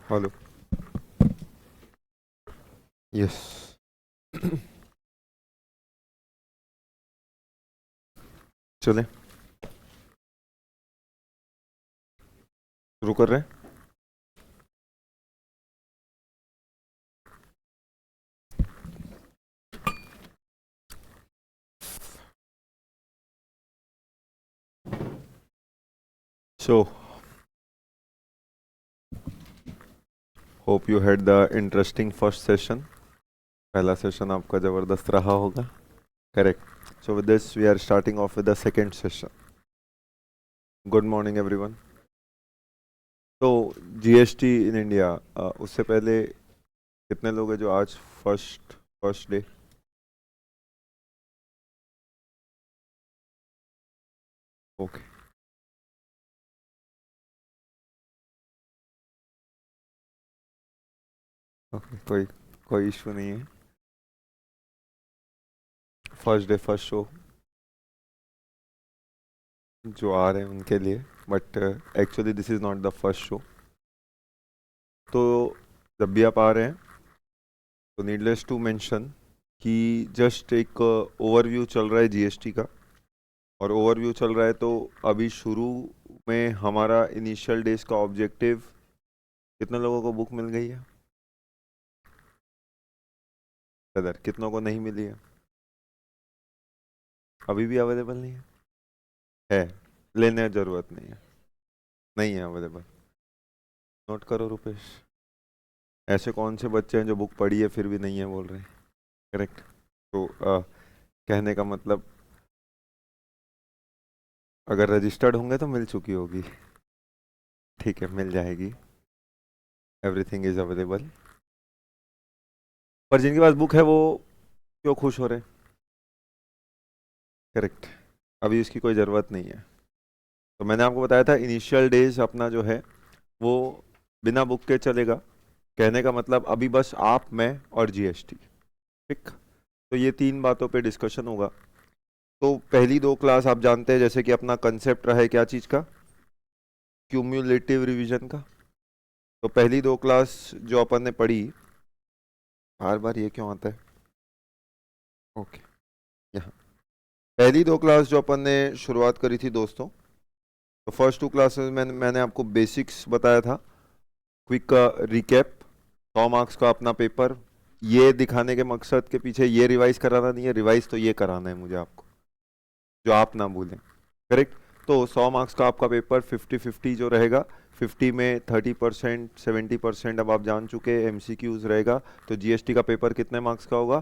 Hello. Yes. चलें, शुरू कर रहे हैं। So hope you had the interesting first session. पहला सेशन आपका ज़बरदस्त रहा होगा। Correct. So with this we are starting off with the second session. Good morning everyone. तो जीएसटी इन इंडिया, उससे पहले कितने लोग हैं जो आज first first day? Okay okay, कोई कोई इशू नहीं है। फर्स्ट डे फर्स्ट शो जो आ रहे हैं उनके लिए, but actually this is not the first show. तो जब भी आप आ रहे हैं तो नीडलेस टू मेंशन कि जस्ट एक ओवरव्यू चल रहा है जीएसटी का। और ओवरव्यू चल रहा है तो अभी शुरू में हमारा इनिशियल डेज का ऑब्जेक्टिव, कितने लोगों को बुक मिल गई है? ब्रदर, कितनों को नहीं मिली है? अभी भी अवेलेबल नहीं है? लेने की ज़रूरत नहीं है, नहीं है अवेलेबल। नोट करो रुपेश, ऐसे कौन से बच्चे हैं जो बुक पढ़ी है फिर भी नहीं है बोल रहे हैं? करेक्ट। तो कहने का मतलब, अगर रजिस्टर्ड होंगे तो मिल चुकी होगी। ठीक है, मिल जाएगी। Everything is available. पर जिनके पास बुक है वो क्यों खुश हो रहे हैं? करेक्ट। अभी इसकी कोई ज़रूरत नहीं है। तो मैंने आपको बताया था इनिशियल डेज अपना जो है वो बिना बुक के चलेगा। कहने का मतलब अभी बस आप, मैं और जीएसटी। ठीक। तो ये तीन बातों पे डिस्कशन होगा। तो पहली दो क्लास आप जानते हैं, जैसे कि अपना कंसेप्ट रहा है क्या चीज़ का? क्यूम्युलेटिव रिवीजन का। तो पहली दो क्लास जो अपन ने पढ़ी, बार बार ये क्यों आता है? ओके, यहाँ पहली दो क्लास जो अपन ने शुरुआत करी थी दोस्तों, तो फर्स्ट टू क्लासेस में मैंने आपको बेसिक्स बताया था। क्विक रिकैप, 100 मार्क्स का अपना पेपर। ये दिखाने के मकसद के पीछे ये रिवाइज कराना नहीं है, रिवाइज तो ये कराना है मुझे आपको, जो आप ना भूलें। करेक्ट। तो 100 मार्क्स का आपका पेपर 50-50 जो रहेगा, 50 में 30%, 70% अब आप जान चुके एमसीक्यूज रहेगा। तो जीएसटी का पेपर कितने मार्क्स का होगा?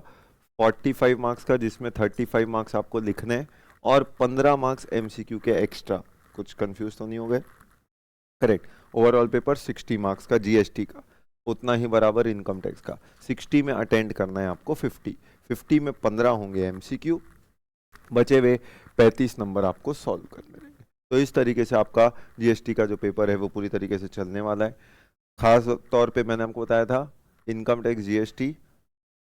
45 मार्क्स का, जिसमें 35 मार्क्स आपको लिखने हैं और 15 मार्क्स एमसीक्यू के एक्स्ट्रा। कुछ कंफ्यूज तो नहीं हो गए? करेक्ट। ओवरऑल पेपर 60 मार्क्स का जीएसटी का, उतना ही बराबर इनकम टैक्स का। 60 में अटेंड करना है आपको 50, 50 में 15 होंगे एमसीक्यू, बचे हुए 35 नंबर आपको सॉल्व करने रहेंगे। तो इस तरीके से आपका जीएसटी का जो पेपर है वो पूरी तरीके से चलने वाला है। खास तौर पे मैंने आपको बताया था इनकम टैक्स जीएसटी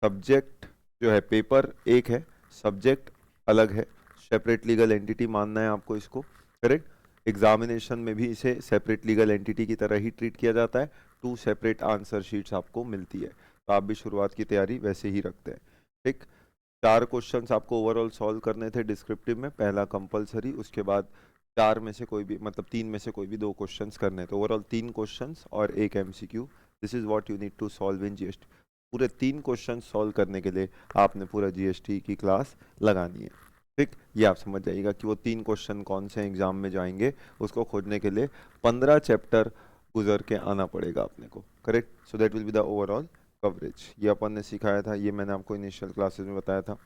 सब्जेक्ट जो है, पेपर एक है, सब्जेक्ट अलग है। सेपरेट लीगल एंटिटी मानना है आपको इसको। करेक्ट। एग्जामिनेशन में भी इसे सेपरेट लीगल एंटिटी की तरह ही ट्रीट किया जाता है। 2 सेपरेट आंसर शीट्स आपको मिलती है। तो आप भी शुरुआत की तैयारी वैसे ही रखते हैं। ठीक। 4 क्वेश्चंस आपको ओवरऑल सॉल्व करने थे डिस्क्रिप्टिव में, पहला कंपलसरी, उसके बाद 4 में से कोई भी, मतलब 3 में से कोई भी 2 क्वेश्चंस करने थे। ओवरऑल 3 क्वेश्चंस और एक MCQ. This is what you need to solve in GST. पूरे 3 क्वेश्चन सॉल्व करने के लिए आपने पूरा जीएसटी की क्लास लगानी है। ठीक। ये आप समझ जाइएगा कि वो 3 क्वेश्चन कौन से एग्जाम में जाएंगे, उसको खोजने के लिए 15 चैप्टर गुजर के आना पड़ेगा अपने को। Correct. So that will be the overall coverage. ये अपन ने सिखाया था, ये मैंने आपको इनिशियल क्लासेस में बताया था।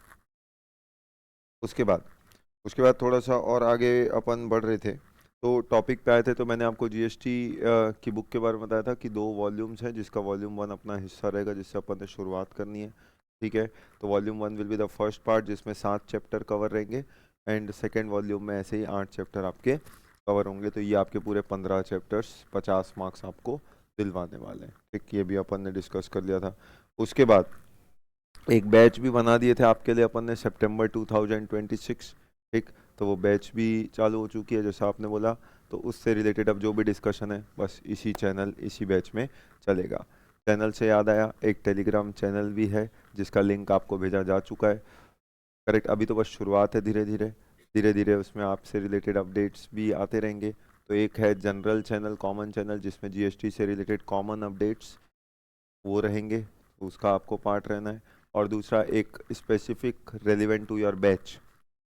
उसके बाद थोड़ा सा और आगे अपन बढ़ रहे थे, तो टॉपिक पे आए थे। तो मैंने आपको जीएसटी की बुक के बारे में बताया था कि 2 वॉल्यूम्स हैं, जिसका वॉल्यूम 1 अपना हिस्सा रहेगा, जिससे अपन ने शुरुआत करनी है। ठीक है। तो volume 1 will be the first part, जिसमें 7 चैप्टर कवर रहेंगे। एंड सेकेंड वॉल्यूम में ऐसे ही 8 चैप्टर आपके कवर होंगे। तो ये आपके पूरे 15 चैप्टर्स, 50 मार्क्स आपको दिलवाने वाले हैं। ठीक। ये भी अपन ने डिस्कस कर लिया था। उसके बाद एक बैच भी बना दिए थे आपके लिए अपन ने, सितंबर 2026। ठीक। तो वो बैच भी चालू हो चुकी है, जैसा आपने बोला तो उससे रिलेटेड अब जो भी डिस्कशन है बस इसी चैनल इसी बैच में चलेगा। चैनल से याद आया, एक टेलीग्राम चैनल भी है जिसका लिंक आपको भेजा जा चुका है। करेक्ट, अभी तो बस शुरुआत है, धीरे धीरे उसमें आपसे रिलेटेड अपडेट्स भी आते रहेंगे। तो एक है जनरल चैनल, कॉमन चैनल, जिसमें जीएसटी से रिलेटेड कॉमन अपडेट्स वो रहेंगे, उसका आपको पार्ट रहना है। और दूसरा एक specific relevant to your batch,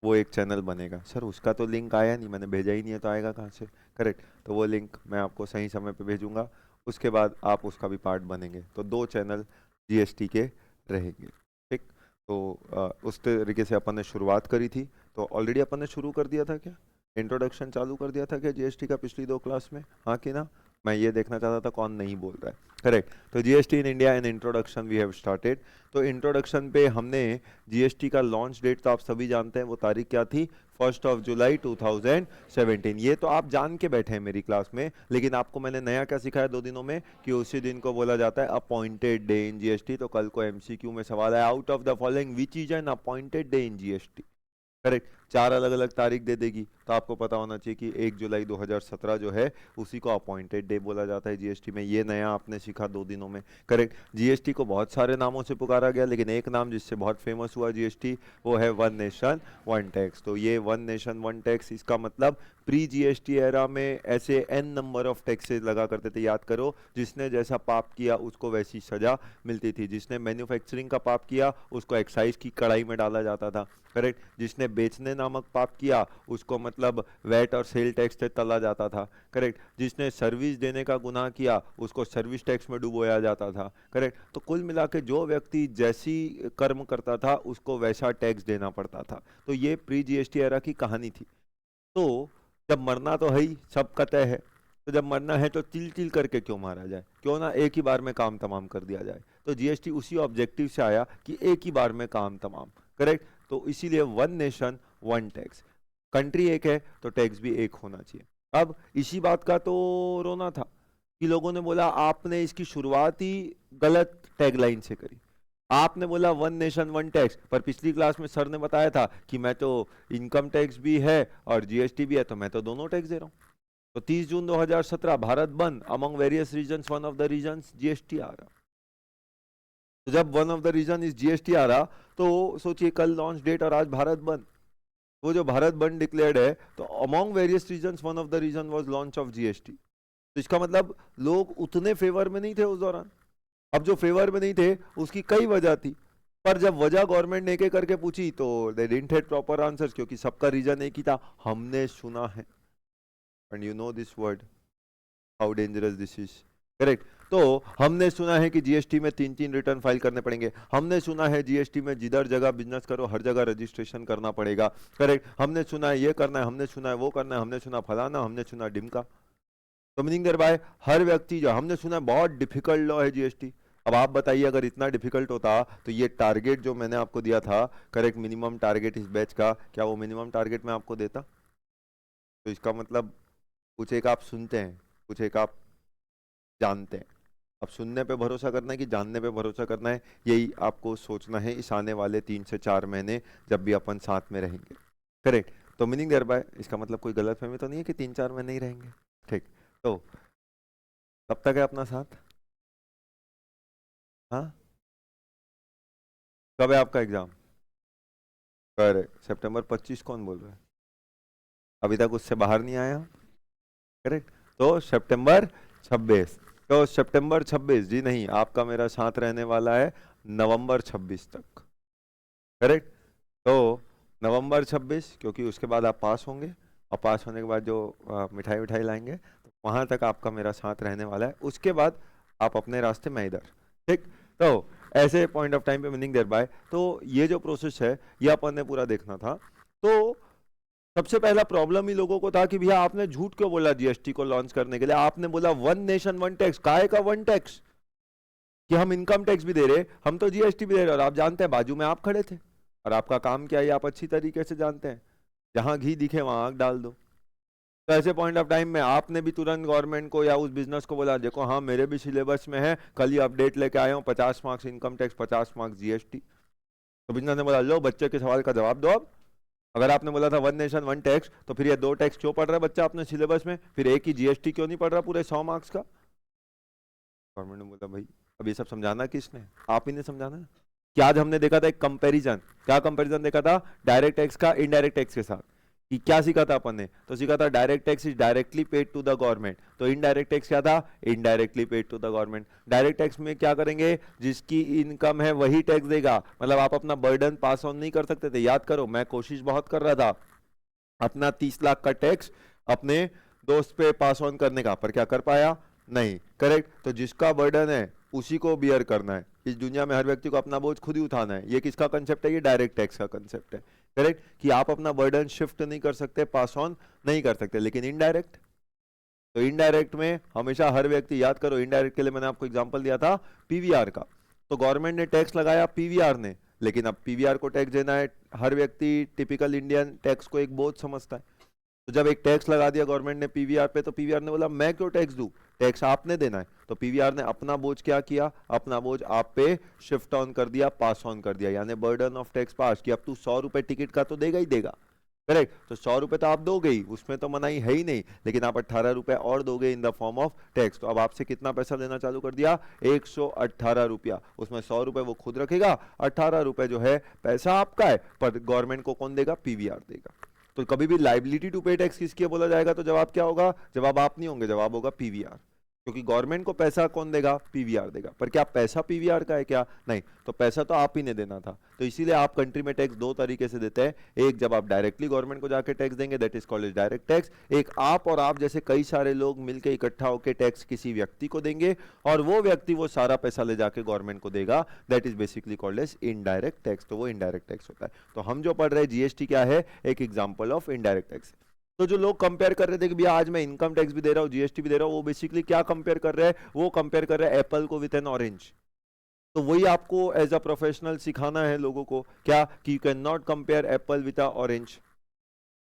वो एक चैनल बनेगा। सर उसका तो लिंक आया नहीं, मैंने भेजा ही नहीं है, तो आएगा कहाँ से? करेक्ट, तो वो लिंक मैं आपको सही समय पे भेजूंगा, उसके बाद आप उसका भी पार्ट बनेंगे। तो 2 चैनल जीएसटी के रहेंगे। ठीक, तो उस तरीके से अपन ने शुरुआत करी थी। तो ऑलरेडी अपन ने शुरू कर दिया था क्या, इंट्रोडक्शन चालू कर दिया था क्या जीएसटी का पिछली 2 क्लास में? हाँ कि ना? मैं ये देखना चाहता था कौन नहीं बोल रहा है। करेक्ट, तो GST in India in introduction we have started. तो इंट्रोडक्शन पे हमने जीएसटी का लॉन्च डेट तो आप सभी जानते हैं, वो तारीख क्या थी? 1 जुलाई 2017। ये तो आप जान के बैठे हैं मेरी क्लास में, लेकिन आपको मैंने नया क्या सिखाया 2 दिनों में, कि उसी दिन को बोला जाता है अपॉइंटेड डे इन जीएसटी। तो कल को एमसीक्यू में सवाल है, out of the following which is an appointed day in GST? Correct, 4 अलग अलग तारीख दे देगी, तो आपको पता होना चाहिए कि 1 जुलाई 2017 जो है उसी को अपॉइंटेड डे बोला जाता है जीएसटी में। ये नया आपने सीखा 2 दिनों में। करेक्ट, जीएसटी को बहुत सारे नामों से पुकारा गया, लेकिन एक नाम जिससे बहुत फेमस हुआ जीएसटी, वो है वन नेशन वन टैक्स। तो ये वन नेशन वन टैक्स, इसका मतलब प्री जीएसटी एरा में ऐसे एन नंबर ऑफ टैक्सेस लगा करते थे। याद करो, जिसने जैसा पाप किया उसको वैसी सजा मिलती थी। जिसने मैन्युफैक्चरिंग का पाप किया उसको एक्साइज की कड़ाई में डाला जाता था। करेक्ट, जिसने बेचने नामक पाप किया उसको मतलब वैट और सेल टैक्स से तला जाता था। करेक्ट, जिसने सर्विस देने का गुनाह किया उसको सर्विस टैक्स में डुबोया जाता था। करेक्ट, तो कुल मिला के जो व्यक्ति जैसी कर्म करता था उसको वैसा टैक्स देना पड़ता था। तो ये प्री जीएसटी एरा की कहानी थी। तो जब मरना तो है ही, सबका तय है, तो जब मरना है तो तिल तिल करके क्यों मारा जाए, क्यों ना एक ही बार में काम तमाम कर दिया जाए। तो जीएसटी उसी ऑब्जेक्टिव से आया कि एक ही बार में काम तमाम। करेक्ट, तो इसीलिए one nation one tax, country एक है तो टैक्स भी एक होना चाहिए। अब इसी बात का तो रोना था कि लोगों ने बोला आपने इसकी शुरुआत ही गलत टैगलाइन से करी। आपने बोला वन नेशन वन टैक्स, पर पिछली क्लास में सर ने बताया था कि मैं तो इनकम टैक्स भी है और जीएसटी भी है, तो मैं तो दोनों टैक्स दे रहा हूं। तो 30 जून 2017 भारत बंद, among various reasons one of the reasons GST आ रहा। तो जब one of the reason is GST आ रहा, तो सोचिए कल लॉन्च डेट और आज भारत बंद। वो जो भारत बंद डिक्लेयर्ड है, तो among various reasons one of the reason was launch of GST. तो इसका मतलब लोग उतने फेवर में नहीं थे उस दौरान। अब जो फेवर में नहीं थे उसकी कई वजह थी, पर जब वजह गवर्नमेंट ने एक एक करके पूछी तो they didn't have proper answers, क्योंकि सबका रीजन एक ही था, हमने सुना है। And you know this word, how dangerous this is. Correct, तो हमने सुना है कि जीएसटी में 3 रिटर्न फाइल करने पड़ेंगे, हमने सुना है जीएसटी में जिधर जगह बिजनेस करो हर जगह रजिस्ट्रेशन करना पड़ेगा। करेक्ट, हमने सुना है ये करना है, हमने सुना है वो करना है, हमने सुना फलाना, हमने सुना डिमका। तो मीनिंग देयर बाय हर व्यक्ति, जो हमने सुना है बहुत डिफिकल्ट लॉ है जीएसटी। अब आप बताइए अगर इतना डिफिकल्ट होता तो ये टारगेट जो मैंने आपको दिया था, करेक्ट, मिनिमम टारगेट इस बैच का, क्या वो मिनिमम टारगेट मैं आपको देता? तो इसका मतलब कुछ एक आप सुनते हैं, कुछ एक आप जानते हैं। अब सुनने पे भरोसा करना है कि जानने पे भरोसा करना है, यही आपको सोचना है इस आने वाले 3 से 4 महीने जब भी अपन साथ में रहेंगे। करेक्ट, तो मीनिंग देयर बाय इसका मतलब कोई गलत फहमी तो नहीं है कि 3-4 महीने ही रहेंगे। ठीक, तो कब तक है अपना साथ? हाँ, कब है आपका एग्जाम? करेक्ट, सितंबर 25। कौन बोल रहा है? अभी तक उससे बाहर नहीं आया। करेक्ट, तो सितंबर 26। तो सितंबर 26, जी नहीं, आपका मेरा साथ रहने वाला है नवंबर 26 तक। करेक्ट, तो नवंबर 26, क्योंकि उसके बाद आप पास होंगे, और पास होने के बाद जो मिठाई मिठाई लाएंगे, तो वहां तक आपका मेरा साथ रहने वाला है। उसके बाद आप अपने रास्ते में इधर। ठीक, तो ऐसे पॉइंट ऑफ टाइम पे मीनिंग देयर बाय, तो ये जो प्रोसेस है ये अपन ने पूरा देखना था। तो सबसे पहला प्रॉब्लम ही लोगों को था कि भैया आपने झूठ क्यों बोला जीएसटी को लॉन्च करने के लिए? आपने बोला वन नेशन वन टैक्स, काहे का वन टैक्स? कि हम इनकम टैक्स भी दे रहे, हम तो जीएसटी भी दे रहे, और आप जानते हैं बाजू में आप खड़े थे, और आपका काम क्या है आप अच्छी तरीके से जानते हैं, जहां घी दिखे वहां आग डाल दो। तो ऐसे पॉइंट ऑफ टाइम में आपने भी तुरंत गवर्नमेंट को या उस बिजनेस को बोला, देखो हाँ मेरे भी सिलेबस में है, कल ही अपडेट लेके आया हूँ, 50 marks income tax, 50 marks GST. तो बिजनेस ने बोला लो बच्चे के सवाल का जवाब दो। अब अगर आपने बोला था वन नेशन वन टैक्स, तो फिर ये 2 टैक्स क्यों पढ़ रहा है बच्चा अपने सिलेबस में, फिर एक ही जीएसटी क्यों नहीं पढ़ रहा पूरे 100 मार्क्स का? गवर्नमेंट ने बोला भाई अब ये सब समझाना किसने, आप ही ने समझाना है। कि आज हमने देखा था एक कंपैरिजन, क्या कंपैरिजन देखा था डायरेक्ट टैक्स का इनडायरेक्ट टैक्स के साथ, कि क्या सीखा था अपन ने, तो सीखा था direct tax is directly paid to the government, तो इनडायरेक्ट टैक्स क्या था, indirectly paid to the government. Direct tax में क्या करेंगे, जिसकी इनकम है वही टैक्स देगा, मतलब आप अपना बर्डन पास ऑन नहीं कर सकते थे। याद करो मैं कोशिश बहुत कर रहा था अपना 30 लाख का टैक्स अपने दोस्त पे पास ऑन करने का, पर क्या कर पाया नहीं, करेक्ट। तो जिसका बर्डन है उसी को बियर करना है, इस दुनिया में हर व्यक्ति को अपना बोझ खुद ही उठाना है। ये किसका कंसेप्ट है, ये डायरेक्ट टैक्स का कंसेप्ट है, करेक्ट। कि आप अपना बर्डन शिफ्ट नहीं कर सकते, पास ऑन नहीं कर सकते, लेकिन इनडायरेक्ट, तो इनडायरेक्ट में हमेशा हर व्यक्ति, याद करो इनडायरेक्ट के लिए मैंने आपको एग्जांपल दिया था पीवीआर का, तो गवर्नमेंट ने टैक्स लगाया पीवीआर ने, लेकिन अब पीवीआर को टैक्स देना है, हर व्यक्ति टिपिकल इंडियन टैक्स को एक बोझ समझता है। तो जब एक टैक्स लगा दिया गवर्नमेंट ने पीवीआर पे, तो पीवीआर ने बोला मैं क्यों टैक्स दूं, टैक्स आपने देना है। तो पीवीआर ने अपना बोझ क्या किया, अपना बोझ आप पे शिफ्ट ऑन कर दिया, पास ऑन कर दिया, यानी बर्डन ऑफ टैक्स पास किया। अब तू 100 रुपए टिकट का तो देगा ही देगा, करेक्ट। तो 100 रुपए तो आप दोगे ही, उसमें तो मनाही है ही नहीं, लेकिन आप 18 रुपए और दोगे in the form of tax. तो अब आपसे कितना पैसा लेना चालू कर दिया, 118 रुपया, उसमें 100 रुपए वो खुद रखेगा, 18 रुपए जो है पैसा आपका है, पर गवर्नमेंट को कौन देगा, पीवीआर देगा। तो कभी भी लाइबिलिटी टू पे टैक्स किसकी बोला जाएगा, तो जवाब क्या होगा, जवाब आप नहीं होंगे, जवाब होगा पीवीआर, क्योंकि गवर्नमेंट को पैसा कौन देगा, पीवीआर देगा। पर क्या पैसा पीवीआर का है क्या, नहीं, तो पैसा तो आप ही ने देना था। तो इसीलिए आप कंट्री में टैक्स 2 तरीके से देते हैं, एक जब आप डायरेक्टली गवर्नमेंट को जाके टैक्स देंगे, that is called direct tax, एक आप और आप जैसे कई सारे लोग मिलकर इकट्ठा होकर टैक्स किसी व्यक्ति को देंगे और वो व्यक्ति वो सारा पैसा ले जाके गवर्नमेंट को देगा, that is basically called as indirect tax. तो वो इनडायरेक्ट टैक्स होता है। तो हम जो पढ़ रहे हैं जीएसटी क्या है, एक एग्जाम्पल ऑफ इनडायरेक्ट टैक्स। तो जो लोग कंपेयर कर रहे थे कि भैया आज मैं इनकम टैक्स भी दे रहा हूँ जीएसटी भी दे रहा हूँ, वो बेसिकली क्या कंपेयर कर रहे हैं, वो कंपेयर कर रहे हैं एप्पल को विद एन ऑरेंज। तो वही आपको एज अ प्रोफेशनल सिखाना है लोगों को, क्या कि you can not compare apple with a orange,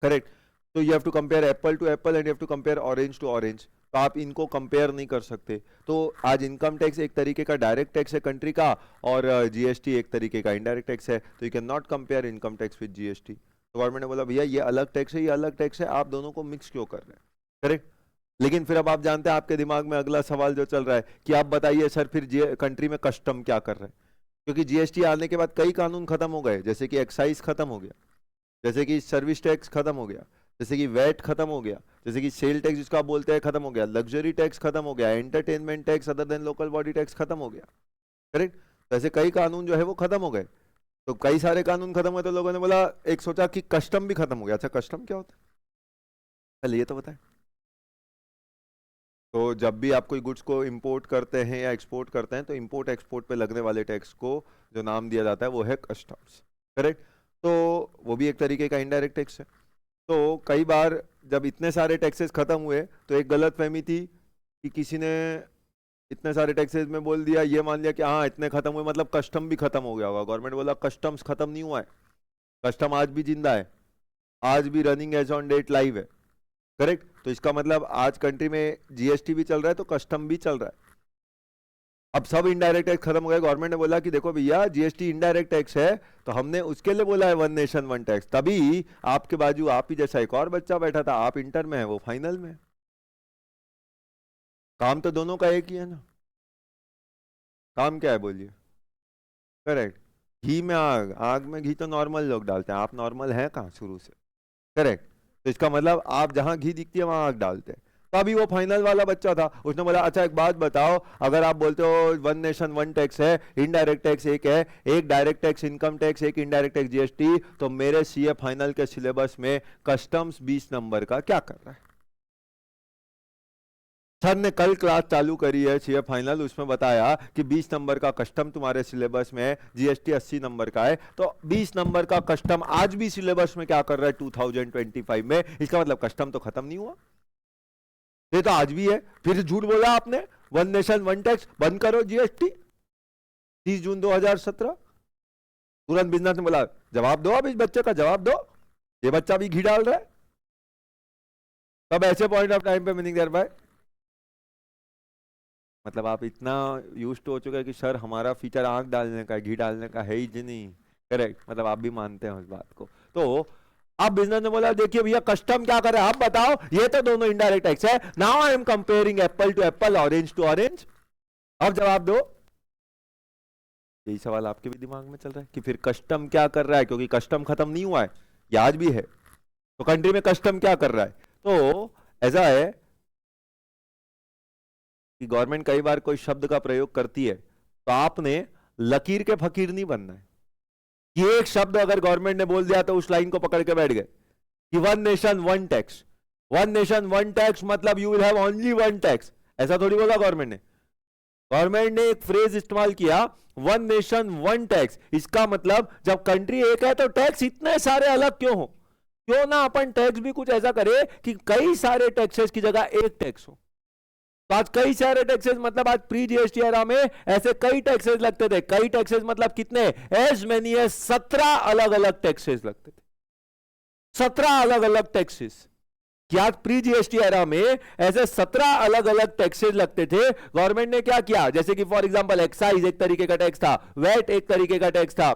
correct. तो you have to compare apple to apple and you have to compare orange to orange. तो आप इनको कंपेयर नहीं कर सकते। तो आज इनकम टैक्स एक तरीके का डायरेक्ट टैक्स है कंट्री का, और जीएसटी एक तरीके का इनडायरेक्ट टैक्स है। तो you can not compare income tax with GST. तो गवर्नमेंट ने बोला भैया ये अलग टैक्स है, ये अलग टैक्स है, आप दोनों को मिक्स क्यों कर रहे हैं, करेक्ट। लेकिन फिर अब आप जानते हैं आपके दिमाग में अगला सवाल जो चल रहा है कि आप बताइए सर फिर कंट्री में कस्टम क्या कर रहे हैं, क्योंकि जीएसटी आने के बाद कई कानून खत्म हो गए, जैसे कि एक्साइज खत्म हो गया, जैसे कि सर्विस टैक्स खत्म हो गया, जैसे कि वैट खत्म हो गया, जैसे कि सेल टैक्स जिसको आप बोलते हैं खत्म हो गया, लग्जरी टैक्स खत्म हो गया, entertainment tax other than local body tax खत्म हो गया, करेक्ट। तो ऐसे कई कानून जो है वो खत्म हो गए। तो कई सारे कानून खत्म हुए तो लोगों ने बोला, एक सोचा कि कस्टम भी खत्म हो गया। अच्छा कस्टम क्या होता है, पहले ये तो बताएं। तो जब भी आप कोई गुड्स को इंपोर्ट करते हैं या एक्सपोर्ट करते हैं, तो इंपोर्ट एक्सपोर्ट पे लगने वाले टैक्स को जो नाम दिया जाता है वो है कस्टम्स, करेक्ट। तो वो भी एक तरीके का इनडायरेक्ट टैक्स है। तो कई बार जब इतने सारे टैक्सेस खत्म हुए तो एक गलत फहमी थी कि किसी ने इतने सारे टैक्सेस में बोल दिया, ये मान लिया कि हाँ इतने खत्म हुए मतलब कस्टम भी खत्म हो गया होगा। गवर्नमेंट बोला कस्टम्स खत्म नहीं हुआ है, कस्टम आज भी जिंदा है, आज भी running as on date live है, करेक्ट। तो इसका मतलब आज कंट्री में जीएसटी भी चल रहा है तो कस्टम भी चल रहा है। अब सब इनडायरेक्ट टैक्स खत्म हो गए। गवर्नमेंट ने बोला कि देखो भैया जीएसटी इनडायरेक्ट टैक्स है, तो हमने उसके लिए बोला है वन नेशन वन टैक्स। तभी आपके बाजू आप ही जैसा एक और बच्चा बैठा था, आप इंटर में है वो फाइनल में है। काम तो दोनों का एक ही है ना, काम क्या है बोलिए, करेक्ट। घी में आग, आग में घी तो नॉर्मल लोग डालते हैं, आप नॉर्मल हैं कहाँ शुरू से, करेक्ट। तो इसका मतलब आप जहां घी दिखती है वहां आग डालते हैं। तो अभी वो फाइनल वाला बच्चा था, उसने बोला अच्छा एक बात बताओ, अगर आप बोलते हो वन नेशन वन टैक्स है, इनडायरेक्ट टैक्स एक है, एक डायरेक्ट टैक्स इनकम टैक्स, एक इनडायरेक्ट टैक्स जीएसटी, तो मेरे सीए फाइनल के सिलेबस में कस्टम्स 20 नंबर का क्या कर रहा है। सर ने कल क्लास चालू करी है सीए फाइनल, उसमें बताया कि 20 नंबर का कस्टम तुम्हारे सिलेबस में है, जीएसटी 80 नंबर का है। तो 20 नंबर का कस्टम आज भी सिलेबस में क्या कर रहा है 2025 में, इसका मतलब कस्टम तो खत्म नहीं हुआ, ये तो आज भी है। फिर झूठ बोला आपने, वन नेशन वन टैक्स बंद करो जीएसटी 30 जून 2017। तुरंत बिजनेस ने बोला जवाब दो, अब इस बच्चे का जवाब दो, ये बच्चा भी घी डाल रहा है। तब ऐसे पॉइंट ऑफ टाइम पे मीनिंग देयर बाय, मतलब आप इतना यूज हो चुके हैं कि सर हमारा फीचर आंख डालने का घी डालने का है ही नहीं, करेक्ट। मतलब आप भी मानते हैं उस बात को। तो अब बिजनेस ने बोला देखिए भैया कस्टम क्या कर रहा है आप बताओ, ये तो दोनों इनडायरेक्ट टैक्स है, now I am comparing apple to apple, orange to orange. अब जवाब दो। यही सवाल आपके भी दिमाग में चल रहा है कि फिर कस्टम क्या कर रहा है, क्योंकि कस्टम खत्म नहीं हुआ है, ये आज भी है, तो कंट्री में कस्टम क्या कर रहा है। तो ऐसा है कि गवर्नमेंट कई बार कोई शब्द का प्रयोग करती है, तो आपने लकीर के फकीर नहीं बनना है। ये एक शब्द अगर गवर्नमेंट ने बोल दिया तो उस लाइन को पकड़ के बैठ गए कि one nation one tax, one nation one tax मतलब you will have only one tax, ऐसा थोड़ी बोला गवर्नमेंट ने। गवर्नमेंट ने एक फ्रेज इस्तेमाल किया वन नेशन वन टैक्स, इसका मतलब जब कंट्री एक है तो टैक्स इतने सारे अलग क्यों हो, क्यों ना अपन टैक्स भी कुछ ऐसा करे कि कई सारे टैक्सेस की जगह एक टैक्स हो। तो आज कई सारे टैक्सेस मतलब आज प्री जीएसटी एरा में ऐसे कई टैक्सेस लगते थे, कई टैक्सेस मतलब कितने, एज मेनी एज 17 अलग अलग टैक्सेस लगते थे, 17 अलग अलग टैक्सेस। क्या प्री जीएसटी एरा में ऐसे 17 अलग अलग टैक्सेस लगते थे। गवर्नमेंट ने क्या किया, जैसे कि फॉर एग्जांपल एक्साइज एक तरीके का टैक्स था, वैट एक तरीके का टैक्स था,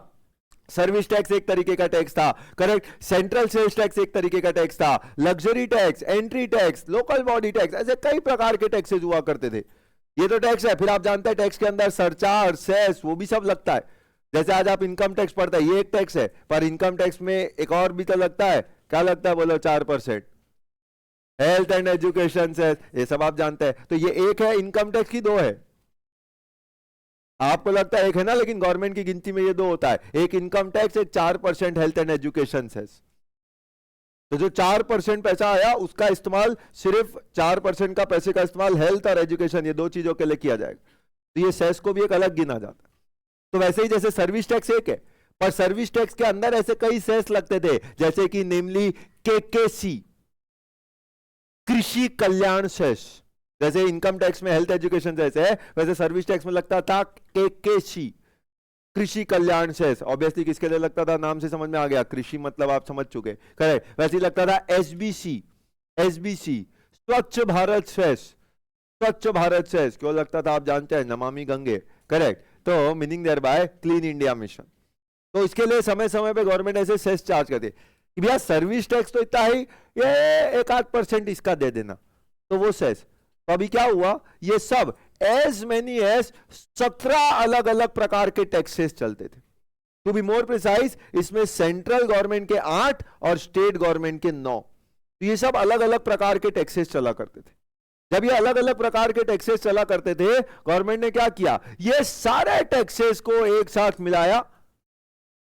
सर्विस टैक्स एक तरीके का टैक्स था, करेक्ट, सेंट्रल सेल्स टैक्स एक तरीके का टैक्स था, luxury tax, entry tax, local body tax, ऐसे कई प्रकार के टैक्सेस हुआ करते थे। ये तो टैक्स है। फिर आप जानते हैं टैक्स के अंदर सरचार्ज, सेस, वो भी सब लगता है। जैसे आज आप इनकम टैक्स पढ़ते हैं, ये एक टैक्स है, पर इनकम टैक्स में एक और भी तो लगता है, क्या लगता है बोलो, 4%। हेल्थ एंड एजुकेशन सेस, ये सब आप जानते हैं। तो ये एक है इनकम टैक्स की, दो है। आपको लगता है एक है ना, लेकिन गवर्नमेंट की गिनती में ये दो होता है, एक इनकम टैक्स, एक 4% हेल्थ एंड एजुकेशन सेस। तो जो 4% पैसा आया उसका इस्तेमाल, सिर्फ 4% का पैसे का इस्तेमाल हेल्थ और एजुकेशन, ये दो चीजों के लिए किया जाएगा, तो ये सेस को भी एक अलग गिना जाता है। तो वैसे ही जैसे सर्विस टैक्स एक है, पर सर्विस टैक्स के अंदर ऐसे कई सेस लगते थे, जैसे कि नेमली केकेसी, कृषि कल्याण सेस। जैसे इनकम टैक्स में हेल्थ एजुकेशन सेस है, वैसे सर्विस टैक्स में लगता था केकेसी, कृषि कल्याण सेस। ऑब्वियसली किसके लिए लगता था, नाम से समझ में आ गया, कृषि मतलब आप समझ चुके, करेक्ट। वैसे ही लगता था एसबीसी, एसबीसी स्वच्छ भारत सेस, स्वच्छ भारत सेस क्यों लगता था आप जानते हैं, नमामि गंगे, करेक्ट। तो meaning thereby clean India mission. तो इसके लिए समय समय पे गवर्नमेंट ऐसे सेस चार्ज करती कि भैया सर्विस टैक्स तो इतना ही, ये 1-8% इसका दे देना, तो वो सेस। तो अभी क्या हुआ, ये सब एज मेनी एज 17 अलग अलग प्रकार के टैक्सेस चलते थे। टू बी मोर प्रिसाइज, इसमें सेंट्रल गवर्नमेंट के 8 और स्टेट गवर्नमेंट के 9, तो ये सब अलग अलग प्रकार के टैक्सेस चला करते थे। जब ये अलग अलग प्रकार के टैक्सेस चला करते थे, गवर्नमेंट ने क्या किया, ये सारे टैक्सेस को एक साथ मिलाया,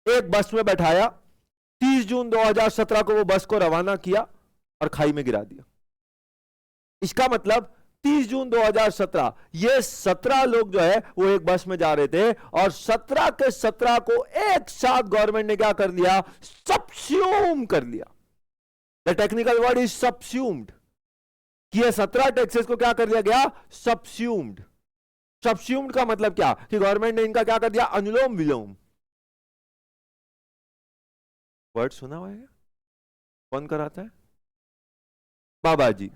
एक बस में बैठाया, 30 जून 2017 को वो बस को रवाना किया और खाई में गिरा दिया। इसका मतलब 30 जून 2017 ये 17 लोग जो है वो एक बस में जा रहे थे, और 17 के 17 को एक साथ गवर्नमेंट ने क्या कर लिया, सबस्यूम कर लिया। द टेक्निकल वर्ड इज सबस्यूम्ड, कि ये 17 टैक्सेस को क्या कर दिया गया, सबस्यूम्ड। सबस्यूम्ड का मतलब क्या, कि गवर्नमेंट ने इनका क्या कर दिया, अनुलोम विलोम। वर्ड सुना हुआ है, कौन कराता है, बाबा जी।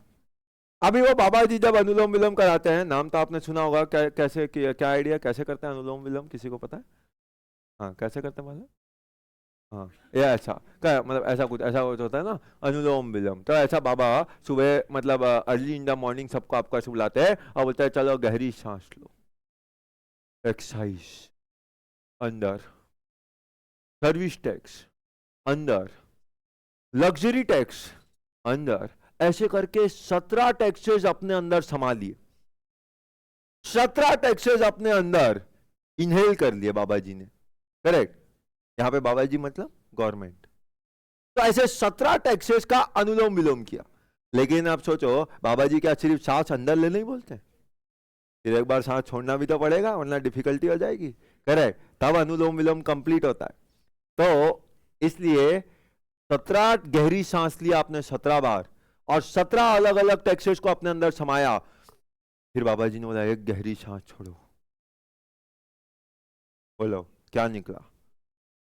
अभी वो बाबा जी जब अनुलोम विलोम कराते हैं, नाम तो आपने सुना होगा, कैसे क्या आइडिया, कैसे करते हैं अनुलोम विलोम, किसी को पता है? हाँ, कैसे करते हैं मतलब, हाँ ये ऐसा क्या, मतलब ऐसा कुछ होता है ना, अनुलोम विलोम। तो ऐसा बाबा सुबह मतलब अर्ली इन द मॉर्निंग सबको आपका ऐसे बुलाते हैं और बोलते हैं चलो गहरी सांस लो, एक्सरसाइज अंदर, सर्विस टैक्स अंदर, लग्जरी टैक्स अंदर, ऐसे करके 17 टैक्सेस अपने अंदर समा लिए, 17 टैक्सेस अपने अंदर इनहेल कर लिए बाबा जी ने, करेक्ट। यहां पे बाबा जी मतलब गवर्नमेंट। तो ऐसे 17 टैक्सेस का अनुलोम विलोम किया। लेकिन आप सोचो, बाबा जी क्या सिर्फ सांस अंदर लेने ही बोलते हैं, फिर एक बार सांस छोड़ना भी तो पड़ेगा, वरना डिफिकल्टी हो जाएगी, करेक्ट, तब अनुलोम विलोम कंप्लीट होता है। तो इसलिए 17 गहरी सांस लिया आपने 17 बार, और 17 अलग अलग टैक्सेस को अपने अंदर समाया। फिर बाबा जी ने बोला एक गहरी सांस छोड़ो, बोलो क्या निकला,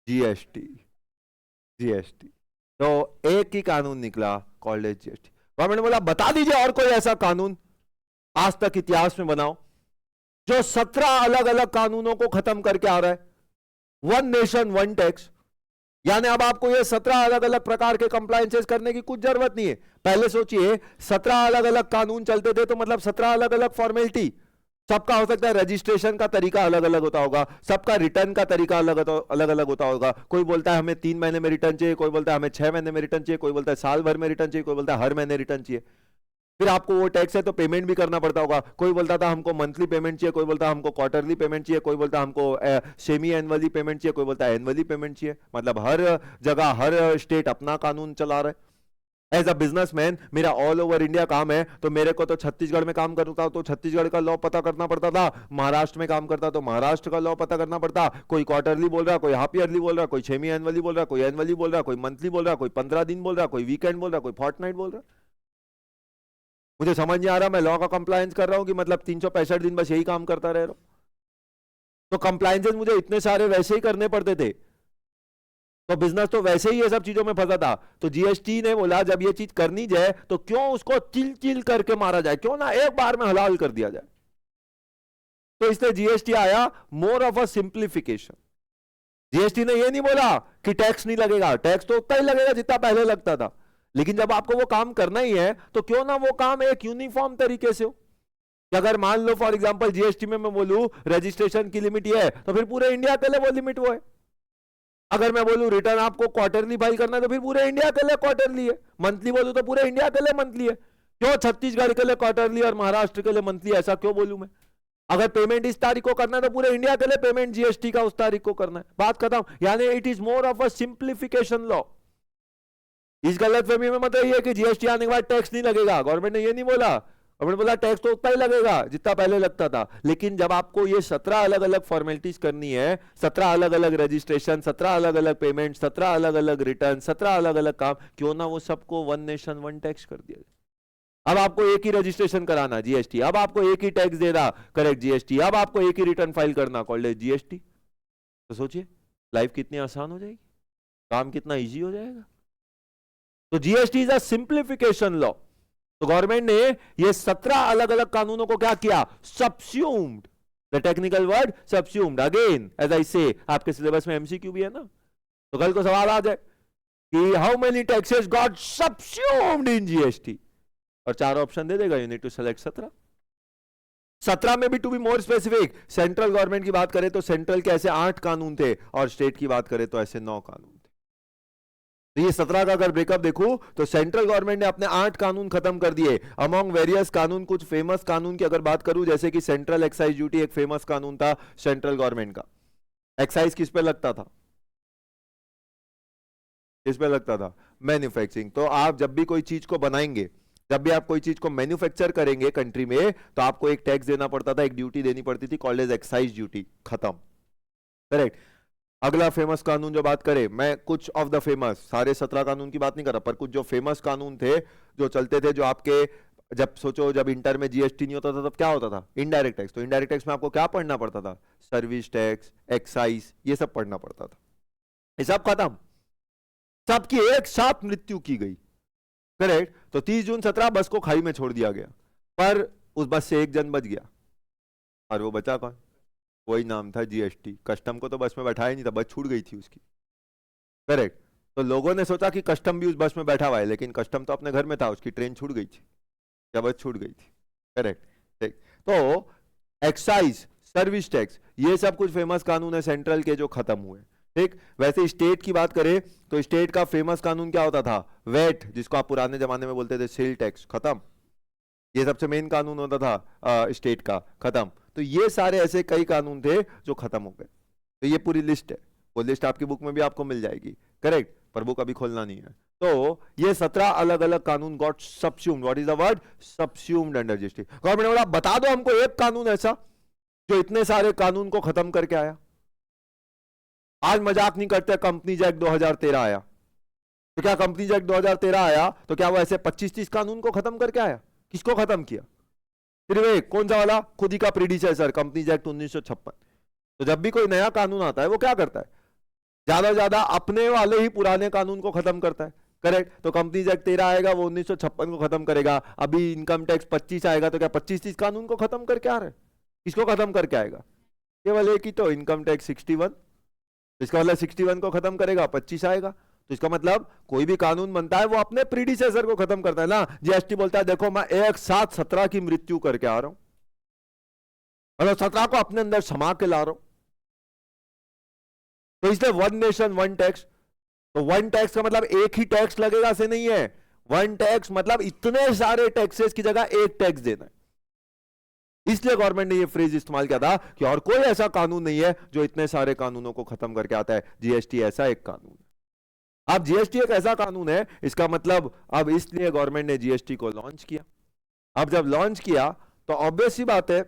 जीएसटी, जीएसटी। तो एक ही कानून निकला, कॉल्ड एज जीएसटी। गवर्नमेंट ने बोला बता दीजिए और कोई ऐसा कानून आज तक इतिहास में बनाओ जो 17 अलग अलग कानूनों को खत्म करके आ रहा है, वन नेशन वन टैक्स। यानी अब आपको ये 17 अलग अलग प्रकार के कंप्लायंसेस करने की कुछ जरूरत नहीं है। पहले सोचिए 17 अलग अलग कानून चलते थे, तो मतलब 17 अलग अलग फॉर्मेलिटी। सबका हो सकता है रजिस्ट्रेशन का तरीका अलग अलग होता होगा, सबका रिटर्न का तरीका अलग अलग होता होगा। कोई बोलता है हमें 3 महीने में रिटर्न चाहिए, कोई बोलता है हमें 6 महीने में रिटर्न चाहिए, कोई बोलता है साल भर में रिटर्न चाहिए, कोई बोलता है हर महीने रिटर्न चाहिए। फिर आपको वो टैक्स है तो पेमेंट भी करना पड़ता होगा। कोई बोलता था हमको मंथली पेमेंट चाहिए, कोई बोलता है हमको क्वार्टरली पेमेंट चाहिए, कोई बोलता है हमको सेमी एनुअली पेमेंट चाहिए, कोई बोलता है एनुअली पेमेंट चाहिए। मतलब हर जगह हर स्टेट अपना कानून चला रहा है। एज अ बिजनेसमैन मेरा ऑल ओवर इंडिया काम है, तो मेरे को तो छत्तीसगढ़ में काम करता तो छत्तीसगढ़ का लॉ पता करना पड़ता था, महाराष्ट्र में काम करता तो महाराष्ट्र का लॉ पता करना पड़ता। कोई क्वार्टरली बोल रहा, कोई हाफ ईयरली बोल रहा, कोई सेमी एनुअली बोल रहा, कोई एनुअली बोल रहा, कोई मंथली बोल रहा, कोई 15 दिन बोल रहा, कोई वीकेंड बोल रहा, कोई फॉर्टनाइट बोल रहा। मुझे समझ नहीं आ रहा मैं लॉ का कंप्लायंस कर रहा हूं कि मतलब 365 दिन बस यही काम करता रह रहा हूं। तो कंप्लायंसेस मुझे इतने सारे वैसे ही करने पड़ते थे, तो बिजनेस तो वैसे ही ये सब चीजों में फंसा था। तो जीएसटी ने बोला जब ये चीज करनी जाए तो क्यों उसको चिल चिल करके मारा जाए, क्यों ना एक बार में हलाल कर दिया जाए। तो इसलिए जीएसटी आया, more of a simplification. GST ने ये नहीं बोला कि टैक्स नहीं लगेगा, टैक्स तो उतना ही लगेगा जितना पहले लगता था, लेकिन जब आपको वो काम करना ही है तो क्यों ना वो काम एक यूनिफॉर्म तरीके से हो। कि अगर मान लो फॉर एग्जांपल जीएसटी में मैं बोलूं रजिस्ट्रेशन की लिमिट ये है, तो फिर पूरे इंडिया के लिए वो लिमिट वो है। अगर मैं बोलूं रिटर्न आपको क्वार्टरली फाइल करना है, तो फिर पूरे इंडिया के लिए क्वार्टरली है। मंथली बोलूं तो पूरे इंडिया के लिए मंथली है। क्यों छत्तीसगढ़ के लिए क्वार्टरली और महाराष्ट्र के लिए मंथली, ऐसा क्यों बोलूं मैं? अगर पेमेंट इस तारीख को करना है तो पूरे इंडिया के लिए पेमेंट जीएसटी का उस तारीख को करना है, बात खत्म। यानी it is more of a simplification law. इस गलतफहमी में मतलब ये है कि जीएसटी आने के बाद टैक्स नहीं लगेगा, गवर्नमेंट ने ये नहीं बोला। गवर्नमेंट बोला टैक्स तो उतना ही लगेगा जितना पहले लगता था, लेकिन जब आपको ये 17 अलग अलग फॉर्मेलिटीज करनी है, 17 अलग अलग रजिस्ट्रेशन, 17 अलग अलग पेमेंट, 17 अलग अलग रिटर्न, 17 अलग अलग काम, क्यों ना वो सबको वन नेशन वन टैक्स कर दिया जाए। अब आपको एक ही रजिस्ट्रेशन कराना जीएसटी, अब आपको एक ही टैक्स देना करेक्ट जीएसटी, अब आपको एक ही रिटर्न फाइल करना कॉल्ड जीएसटी। तो सोचिए लाइफ कितनी आसान हो जाएगी, काम कितना इजी हो जाएगा। तो GST is a simplification law. तो गवर्नमेंट ने ये 17 अलग अलग कानूनों को क्या किया, subsumed. The technical word subsumed. Again as I say आपके सिलेबस में एमसीक्यू भी है ना, तो कल को सवाल आ जाए कि how many taxes got subsumed in GST, और 4 ऑप्शन दे देगा, यू नीड टू सेलेक्ट 17। 17 में भी to be more specific, central government की बात करें तो सेंट्रल के ऐसे 8 कानून थे, और स्टेट की बात करें तो ऐसे 9 कानून थे। तो ये 17 का अगर ब्रेकअप देखूं तो सेंट्रल गवर्नमेंट ने अपने 8 कानून खत्म कर दिए। अमॉन्ग वेरियस कानून, कुछ फेमस कानून की अगर बात करूं, जैसे कि सेंट्रल एक्साइज ड्यूटी एक फेमस कानून था सेंट्रल गवर्नमेंट का। एक्साइज किस पे लगता था, किस पे लगता था, मैन्युफैक्चरिंग। तो आप जब भी कोई चीज को बनाएंगे, जब भी आप कोई चीज को मैन्युफैक्चर करेंगे कंट्री में, तो आपको एक टैक्स देना पड़ता था, एक ड्यूटी देनी पड़ती थी कॉल्ड एज एक्साइज ड्यूटी। खत्म, करेक्ट। अगला फेमस कानून जो बात करें, मैं कुछ ऑफ द फेमस, सारे 17 कानून की बात नहीं कर रहा, पर कुछ जो फेमस कानून थे जो चलते थे, जो आपके, जब सोचो जब इंटर में जीएसटी नहीं होता था तब क्या होता था, इनडायरेक्ट टैक्स। तो इनडायरेक्ट टैक्स में आपको क्या पढ़ना पड़ता था, सर्विस टैक्स, एक्साइज, ये सब पढ़ना पड़ता था। ये सब खत्म, सबकी एक साथ मृत्यु की गई, करेक्ट। तो 30 जून 17 बस को खाई में छोड़ दिया गया, पर उस बस से एक जन बच गया, और वो बचा कौन, वही नाम था जीएसटी। कस्टम को तो बस में बैठाया नहीं था, बस छूट गई थी उसकी, करेक्ट। तो लोगों ने सोचा कि कस्टम भी उस बस में बैठा हुआ है, लेकिन कस्टम तो अपने घर में था, उसकी ट्रेन छूट गई थी या बस छूट गई थी, करेक्ट, ठीक। तो एक्साइज, सर्विस टैक्स, ये सब कुछ फेमस कानून है सेंट्रल के जो खत्म हुए, ठीक। वैसे स्टेट की बात करें तो स्टेट का फेमस कानून क्या होता था, वेट, जिसको आप पुराने जमाने में बोलते थे सेल टैक्स, खत्म। ये सबसे मेन कानून होता था स्टेट का, खत्म। तो ये सारे ऐसे कई कानून थे जो खत्म हो गए। तो ये पूरी लिस्ट है, वो लिस्ट आपकी बुक में भी आपको मिल जाएगी, करेक्ट, पर बुक अभी खोलना नहीं है। तो ये 17 अलग अलग कानून got subsumed. What is the word, subsumed under GST. Government ने बोला बता दो हमको एक कानून ऐसा जो इतने सारे कानून को खत्म करके आया। आज मजाक नहीं करते, कंपनीज एक्ट 2013 आया, तो क्या कंपनीज एक्ट 2013 आया तो क्या वो ऐसे 25-30 कानून को खत्म करके आया? किसको खत्म किया? सिर्फ एक, कौन सा वाला, खुद ही का प्रीडिसेसर, कंपनीज एक्ट 1956। तो जब भी कोई नया कानून आता है वो क्या करता है, ज्यादा से ज्यादा अपने वाले ही पुराने कानून को खत्म करता है, करेक्ट। तो कंपनीज एक्ट 13 आएगा, वो 1956 को खत्म करेगा। अभी इनकम टैक्स 25 आएगा, तो क्या 25-30 कानून को खत्म करके आ रहा है? किसको खत्म करके आएगा? केवल एक ही तो, इनकम टैक्स 61, इसका मतलब 61 को खत्म करेगा 25 आएगा। तो इसका मतलब कोई भी कानून बनता है वो अपने प्रीडिसेसर को खत्म करता है ना। जीएसटी बोलता है देखो मैं एक साथ 17 की मृत्यु करके आ रहा हूं, मतलब 17 को अपने अंदर समा के ला रहा हूं। तो इसलिए वन नेशन वन टैक्स। तो वन टैक्स का मतलब एक ही टैक्स लगेगा से नहीं है। वन टैक्स मतलब इतने सारे टैक्सेस की जगह एक टैक्स देना है। इसलिए गवर्नमेंट ने ये फ्रेज इस्तेमाल किया था कि और कोई ऐसा कानून नहीं है जो इतने सारे कानूनों को खत्म करके आता है। जीएसटी ऐसा एक कानून है। अब जीएसटी एक ऐसा कानून है, इसका मतलब अब इसलिए गवर्नमेंट ने जीएसटी को लॉन्च किया। अब जब लॉन्च किया तो ऑब्वियस सी बात है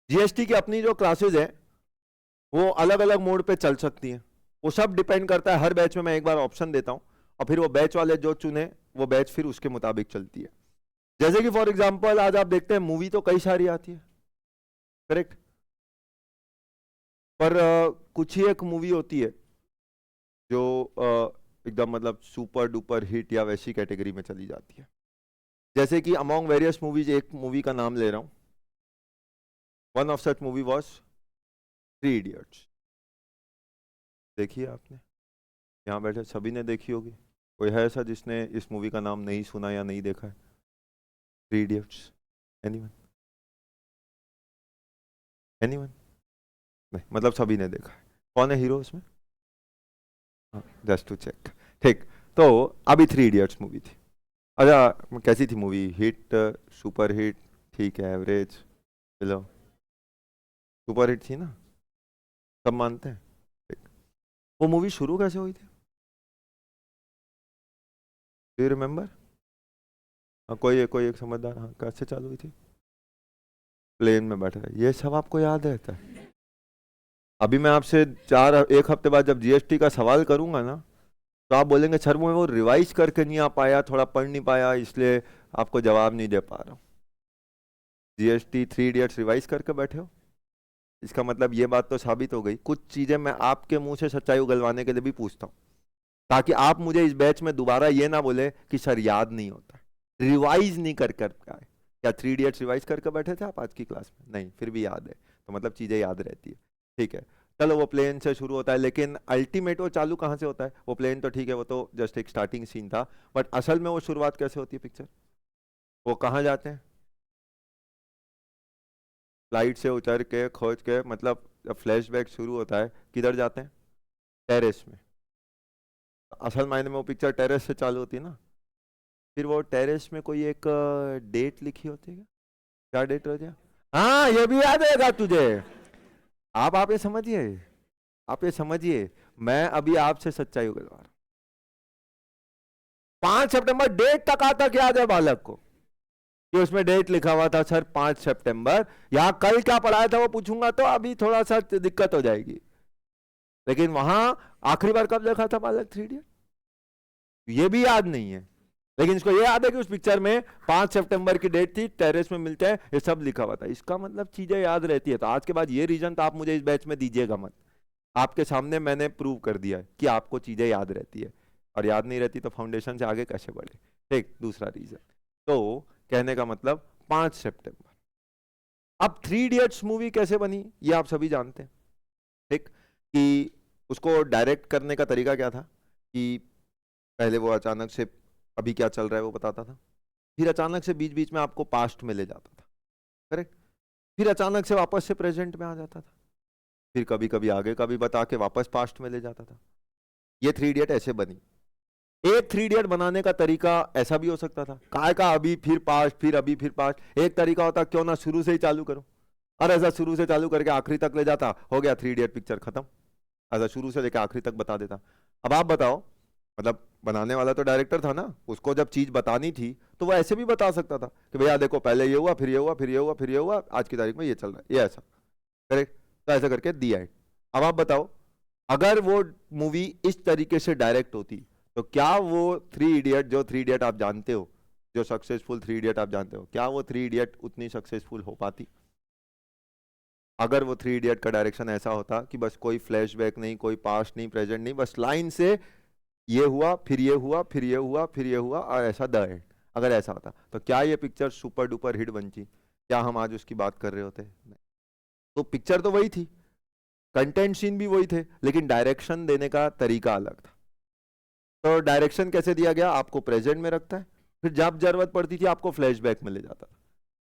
जीएसटी की अपनी जो क्लासेज है वो अलग अलग मोड पे चल सकती हैं। वो सब डिपेंड करता है, हर बैच में मैं एक बार ऑप्शन देता हूं और फिर वो बैच वाले जो चुने वो बैच फिर उसके मुताबिक चलती है। जैसे कि फॉर एग्जांपल आज आप देखते हैं मूवी तो कई सारी आती है, करेक्ट, पर कुछ ही एक मूवी होती है जो एकदम मतलब सुपर डुपर हिट या वैसी कैटेगरी में चली जाती है। जैसे कि अमॉन्ग वेरियस मूवीज एक मूवी का नाम ले रहा हूं, one of such movie was three idiots. देखिए आपने, यहाँ बैठे सभी ने देखी होगी, कोई है ऐसा जिसने इस मूवी का नाम नहीं सुना या नहीं देखा है? Three idiots, anyone? एनीवन? नहीं, मतलब सभी ने देखा है। कौन है हीरो इसमें? Just to check. ठीक, तो अभी थ्री इडियट्स मूवी थी। अच्छा कैसी थी मूवी? हिट, सुपर हिट, ठीक है, एवरेज, चलो सुपर हिट थी ना, सब मानते हैं। ठीक, वो मूवी शुरू कैसे हुई थी? Do you remember? हाँ, कोई एक समझदार, हाँ कैसे चालू हुई थी? प्लेन में बैठा है, ये सब आपको याद रहता है? अभी मैं आपसे एक हफ्ते बाद जब जीएसटी का सवाल करूंगा ना तो आप बोलेंगे सर वो रिवाइज करके नहीं आ पाया, थोड़ा पढ़ नहीं पाया, इसलिए आपको जवाब नहीं दे पा रहा हूँ। जीएसटी थ्री इडियट्स रिवाइज करके बैठे हो, इसका मतलब ये बात तो साबित हो गई कुछ चीजें मैं आपके मुंह से सच्चाई उगलवाने के लिए भी पूछता हूँ, ताकि आप मुझे इस बैच में दोबारा ये ना बोले कि सर याद नहीं होता, रिवाइज नहीं कर आए। क्या थ्री इडियट्स रिवाइज करके बैठे थे आप आज की क्लास में? नहीं, फिर भी याद है, तो मतलब चीजें याद रहती है। ठीक है, चलो वो प्लेन से शुरू होता है, लेकिन अल्टीमेट वो चालू कहाँ से होता है? वो प्लेन तो ठीक है, वो तो जस्ट एक स्टार्टिंग सीन था, बट असल में वो शुरुआत कैसे होती है पिक्चर? वो कहाँ जाते हैं? फ्लाइट से उतर के खोज के, मतलब जब फ्लैशबैक शुरू होता है किधर जाते हैं? टेरेस में। असल मायने में वो पिक्चर टेरेस से चालू होती है ना। फिर वो टेरेस में कोई एक डेट लिखी होती है, क्या डेट होती है? हाँ, ये भी याद रहेगा तुझे। आप ये समझिए, आप ये समझिए, मैं अभी आपसे सच्चाई उगलवा रहा हूं। 5 सितंबर डेट तक आता याद है बालक को कि उसमें डेट लिखा हुआ था सर 5 सितंबर। यहां कल क्या पढ़ाया था वो पूछूंगा तो अभी थोड़ा सा दिक्कत हो जाएगी, लेकिन वहां आखिरी बार कब देखा था बालक थ्री इडियट? ये भी याद नहीं है, लेकिन इसको ये याद है कि उस पिक्चर में 5 सितंबर की डेट थी, टेरेस में मिलते हैं, ये सब लिखा हुआ था। इसका मतलब चीजें याद रहती है। तो आज के बाद ये रीजन तो आप मुझे इस बैच में दीजिएगा मत। आपके सामने मैंने प्रूव कर दिया है कि आपको चीजें याद रहती है, और याद नहीं रहती तो फाउंडेशन से आगे कैसे बढ़े। ठीक, दूसरा रीजन, तो कहने का मतलब 5 सितंबर। अब थ्री इडियट्स मूवी कैसे बनी ये आप सभी जानते हैं, ठीक, कि उसको डायरेक्ट करने का तरीका क्या था कि पहले वो अचानक से अभी क्या चल रहा है वो बताता था, फिर अचानक से बीच बीच में आपको पास्ट में ले जाता था, करेक्ट, फिर अचानक से वापस से प्रेजेंट में आ जाता था, फिर कभी कभी आगे का भी बता के वापस पास्ट में ले जाता था। ये थ्री इडियट ऐसे बनी। एक थ्री इडियट बनाने का तरीका ऐसा भी हो सकता था, काय का अभी फिर पास्ट, फिर अभी फिर पास्ट। एक तरीका होता क्यों ना शुरू से ही चालू करो, और ऐसा शुरू से चालू करके आखिरी तक ले जाता, हो गया थ्री इडियट पिक्चर खत्म। ऐसा शुरू से लेकर आखिरी तक बता देता। अब आप बताओ, मतलब बनाने वाला तो डायरेक्टर था ना, उसको जब चीज बतानी थी तो वो ऐसे भी बता सकता था कि भैया देखो पहले ये हुआ, फिर ये हुआ, फिर ये हुआ, फिर ये हुआ, आज की तारीख में ये चल रहा है, ये ऐसा, करेक्ट, तो ऐसा करके दिया है। अब आप बताओ, अगर वो मूवी इस तरीके से डायरेक्ट होती तो क्या वो थ्री इडियट, जो थ्री इडियट आप जानते हो, जो सक्सेसफुल थ्री इडियट आप जानते हो, क्या वो थ्री इडियट उतनी सक्सेसफुल हो पाती? अगर वो थ्री इडियट का डायरेक्शन ऐसा होता कि बस कोई फ्लैशबैक नहीं, कोई पास्ट नहीं, प्रेजेंट नहीं, बस लाइन से ये हुआ, फिर ये हुआ, फिर ये हुआ, फिर ये हुआ, और ऐसा द एंड, अगर ऐसा होता तो क्या ये पिक्चर सुपर डुपर हिट बनती? क्या हम आज उसकी बात कर रहे होते? नहीं। तो पिक्चर तो वही थी, कंटेंट सीन भी वही थे, लेकिन डायरेक्शन देने का तरीका अलग था। तो डायरेक्शन कैसे दिया गया, आपको प्रेजेंट में रखता है, फिर जब जरूरत पड़ती थी आपको फ्लैशबैक में ले जाता था,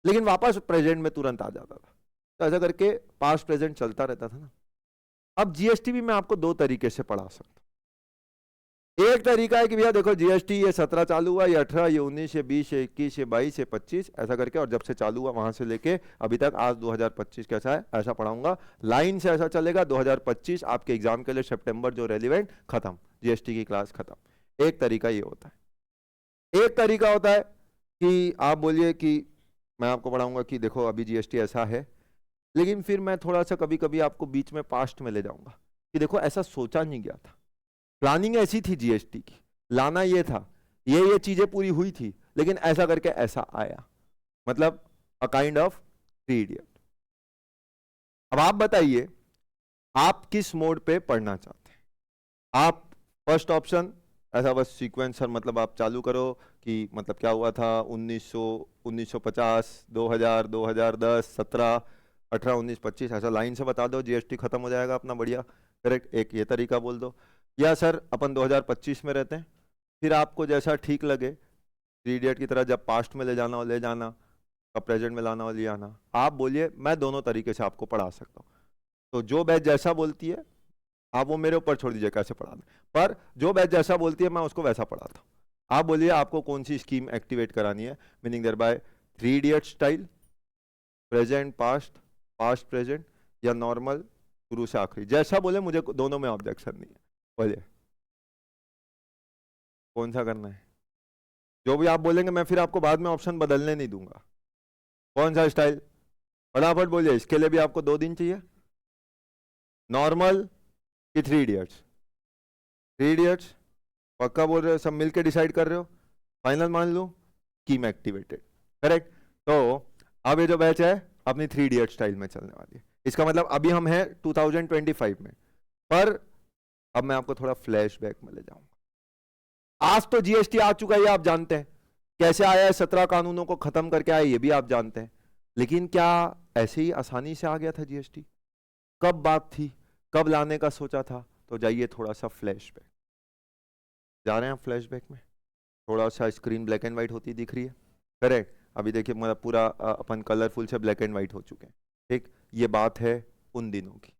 लेकिन वापस प्रेजेंट में तुरंत आ जाता था। तो ऐसा करके पास्ट प्रेजेंट चलता रहता था ना। अब जीएसटी भी मैं आपको दो तरीके से पढ़ा सकता हूं। एक तरीका है कि भैया देखो जीएसटी ये 17 चालू हुआ, ये 18, ये 19, ये 20, ये 21, ये 22, ये 25, ऐसा करके, और जब से चालू हुआ वहां से लेके अभी तक आज 2025 कैसा है ऐसा पढ़ाऊंगा, लाइन से ऐसा चलेगा। 2025 आपके एग्जाम के लिए सितंबर जो रेलिवेंट, खत्म, जीएसटी की क्लास खत्म। एक तरीका ये होता है। एक तरीका होता है कि आप बोलिए कि मैं आपको पढ़ाऊंगा कि देखो अभी जीएसटी ऐसा है, लेकिन फिर मैं थोड़ा सा कभी कभी आपको बीच में पास्ट में ले जाऊंगा कि देखो ऐसा सोचा नहीं गया था, प्लानिंग ऐसी थी जीएसटी की, लाना ये था, ये चीजें पूरी हुई थी, लेकिन ऐसा करके ऐसा आया, मतलब a kind of three idiot. अब आप बताइए आप किस मोड पे पढ़ना चाहते हैं। आप फर्स्ट ऑप्शन ऐसा बस सीक्वेंसर, मतलब आप चालू करो कि मतलब क्या हुआ था 1900, 1950, 2000, 2010, 17, 18, 19, 25, ऐसा लाइन से बता दो, जीएसटी खत्म हो जाएगा अपना, बढ़िया, करेक्ट। एक ये तरीका बोल दो, या सर अपन 2025 में रहते हैं, फिर आपको जैसा ठीक लगे थ्री इडियट की तरह, जब पास्ट में ले जाना हो ले जाना, अब प्रेजेंट में लाना हो ले आना। आप बोलिए, मैं दोनों तरीके से आपको पढ़ा सकता हूँ। तो जो बैच जैसा बोलती है आप वो मेरे ऊपर छोड़ दीजिए कैसे पढ़ाना, पर जो बैच जैसा बोलती है मैं उसको वैसा पढ़ाता हूँ। आप बोलिए आपको कौन सी स्कीम एक्टिवेट करानी है, meaning thereby three idiot style, present past, past present, या नॉर्मल शुरू से आखिरी, जैसा बोले, मुझे दोनों में ऑब्जेक्शन नहीं है। बोलिए कौन सा करना है, जो भी आप बोलेंगे मैं फिर आपको बाद में ऑप्शन बदलने नहीं दूंगा। कौन सा स्टाइल, फटाफट बोलिए, इसके लिए भी आपको 2 दिन चाहिए। नॉर्मल कि थ्री इडियट्स, थ्री इडियट्स पक्का बोल रहे हो, सब मिलके डिसाइड कर रहे हो, फाइनल मान लो, स्कीम एक्टिवेटेड, करेक्ट। तो अब ये जो बैच है अपनी थ्री इडियट स्टाइल में चलने वाली है। इसका मतलब अभी हम हैं 2025 में, पर अब मैं आपको थोड़ा फ्लैशबैक में ले जाऊंगा। आज तो जीएसटी आ चुका है, आप जानते हैं कैसे आया है, 17 कानूनों को खत्म करके आया, ये भी आप जानते हैं, लेकिन क्या ऐसे ही आसानी से आ गया था जीएसटी? कब बात थी, कब लाने का सोचा था? तो जाइए थोड़ा सा फ्लैशबैक, जा रहे हैं आप फ्लैशबैक में। थोड़ा सा स्क्रीन ब्लैक एंड व्हाइट होती दिख रही है, करेक्ट। अभी देखिए मतलब पूरा अपन कलरफुल से ब्लैक एंड व्हाइट हो चुके हैं, ठीक। ये बात है उन दिनों की,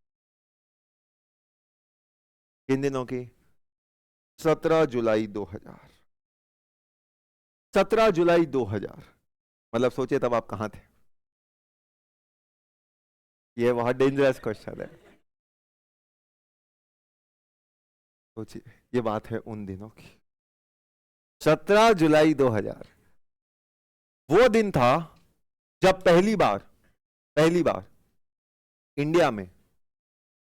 किन दिनों की? 17 जुलाई 2000, 17 जुलाई 2000, मतलब सोचिए तब आप कहां थे। ये बहुत डेंजरस क्वेश्चन है, सोचिए, ये बात है उन दिनों की। 17 जुलाई 2000 वो दिन था जब पहली बार इंडिया में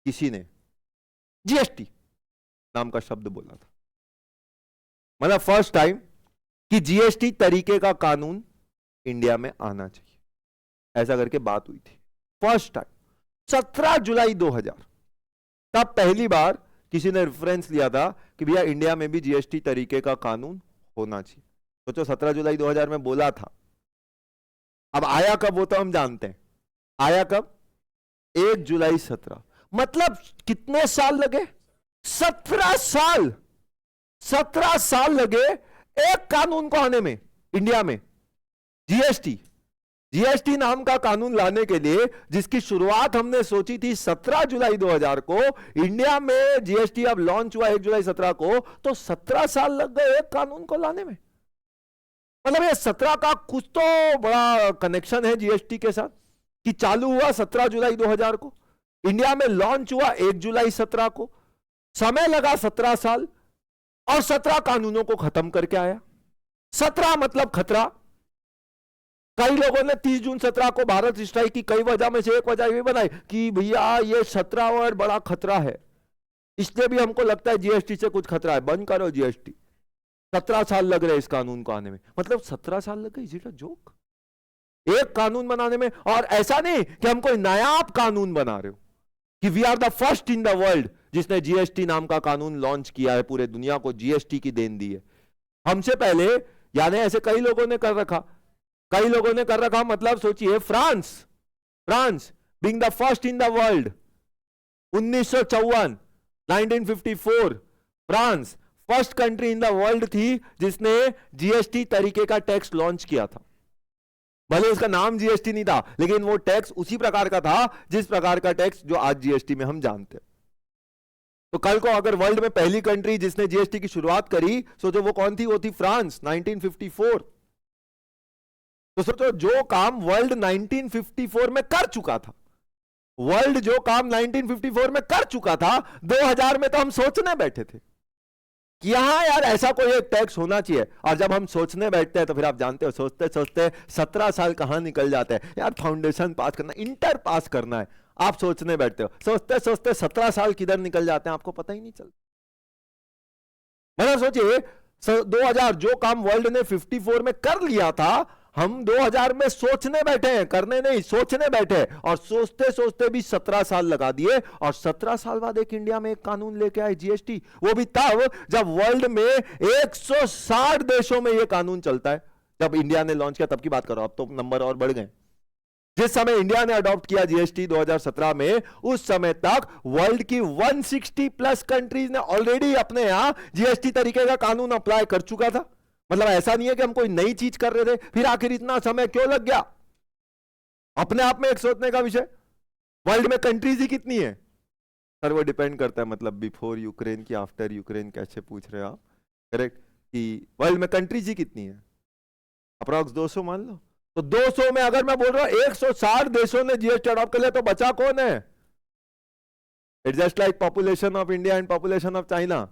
किसी ने जीएसटी नाम का शब्द बोला था, मतलब फर्स्ट टाइम कि जीएसटी तरीके का कानून इंडिया में आना चाहिए, ऐसा करके बात हुई थी फर्स्ट टाइम 17 जुलाई 2000। तब पहली बार किसी ने रेफरेंस लिया था कि भैया इंडिया में भी जीएसटी तरीके का कानून होना चाहिए। सोचो 17 जुलाई 2000 में बोला था, अब आया कब वो तो हम जानते हैं, आया कब? 1 जुलाई 17, मतलब कितने साल लगे? 17 साल, 17 साल लगे एक कानून को आने में इंडिया में, जीएसटी नाम का कानून लाने के लिए, जिसकी शुरुआत हमने सोची थी 17 जुलाई 2000 को, इंडिया में जीएसटी अब लॉन्च हुआ 1 जुलाई 17 को, तो 17 साल लग गए एक कानून को लाने में। मतलब ये 17 का कुछ तो बड़ा कनेक्शन है जीएसटी के साथ, कि चालू हुआ 17 जुलाई 2000 को, इंडिया में लॉन्च हुआ 1 जुलाई 17 को, समय लगा 17 साल, और 17 कानूनों को खत्म करके आया। 17 मतलब खतरा। कई लोगों ने 30 जून 17 को भारत स्ट्राइक की कई वजह में से एक वजह ये बनाई कि भैया ये 17 वर्ड बड़ा खतरा है, इसलिए भी हमको लगता है जीएसटी से कुछ खतरा है, बंद करो जीएसटी। 17 साल लग रहे इस कानून को आने में, मतलब 17 साल लग गए। Is it a joke? एक कानून बनाने में, और ऐसा नहीं कि हम कोई नायाब कानून बना रहे हो, कि we are the first in the world जिसने जीएसटी नाम का कानून लॉन्च किया है, पूरे दुनिया को जीएसटी की देन दी है। हमसे पहले यानी ऐसे कई लोगों ने कर रखा, मतलब सोचिए France being the first in the world, 1954 1954 France first country in the world थी जिसने जीएसटी तरीके का टैक्स लॉन्च किया था। भले उसका नाम जीएसटी नहीं था, लेकिन वो टैक्स उसी प्रकार का था जिस प्रकार का टैक्स जो आज जीएसटी में हम जानते हैं। तो कल को अगर वर्ल्ड में पहली कंट्री जिसने जीएसटी की शुरुआत करी, सोचो वो कौन थी? वो थी फ्रांस 1954। तो सोचो जो काम वर्ल्ड 1954 में कर चुका था, वर्ल्ड जो काम 1954 में कर चुका था, 2000 में तो हम सोचने बैठे थे कि यहां यार ऐसा कोई एक टैक्स होना चाहिए। और जब हम सोचने बैठते हैं तो फिर आप जानते हो, सोचते सोचते 17 साल कहां निकल जाते हैं। यार फाउंडेशन पास करना, इंटर पास करना है, आप सोचने बैठते हो, सोचते सोचते 17 साल किधर निकल जाते हैं आपको पता ही नहीं चलता। मतलब सोचिए 2000 जो काम वर्ल्ड ने 54 में कर लिया था, हम 2000 में सोचने बैठे हैं, करने नहीं सोचने बैठे, और सोचते सोचते भी 17 साल लगा दिए। और 17 साल बाद एक इंडिया में एक कानून लेके आए जीएसटी, वो भी तब जब वर्ल्ड में 160 देशों में ये कानून चलता है। जब इंडिया ने लॉन्च किया तब की बात करो, अब तो नंबर और बढ़ गए। जिस समय इंडिया ने अडॉप्ट किया जीएसटी 2017 में, उस समय तक वर्ल्ड की 160 प्लस कंट्रीज ने ऑलरेडी अपने यहां जीएसटी तरीके का कानून अप्लाई कर चुका था। मतलब ऐसा नहीं है कि हम कोई नई चीज कर रहे थे। फिर आखिर इतना समय क्यों लग गया? अपने आप में एक सोचने का विषय। वर्ल्ड में कंट्रीज ही कितनी है? सर वो डिपेंड करता है, मतलब बिफोर यूक्रेन की आफ्टर यूक्रेन कैसे पूछ रहे हो आप? करेक्ट कि वर्ल्ड में कंट्रीज ही कितनी है? अप्रॉक्स 200 मान लो। तो 200 में अगर मैं बोल रहा हूं 160 देशों ने जीएसटी अडॉप्ट कर लिया, तो बचा कौन है? It's just like population of India and population of China.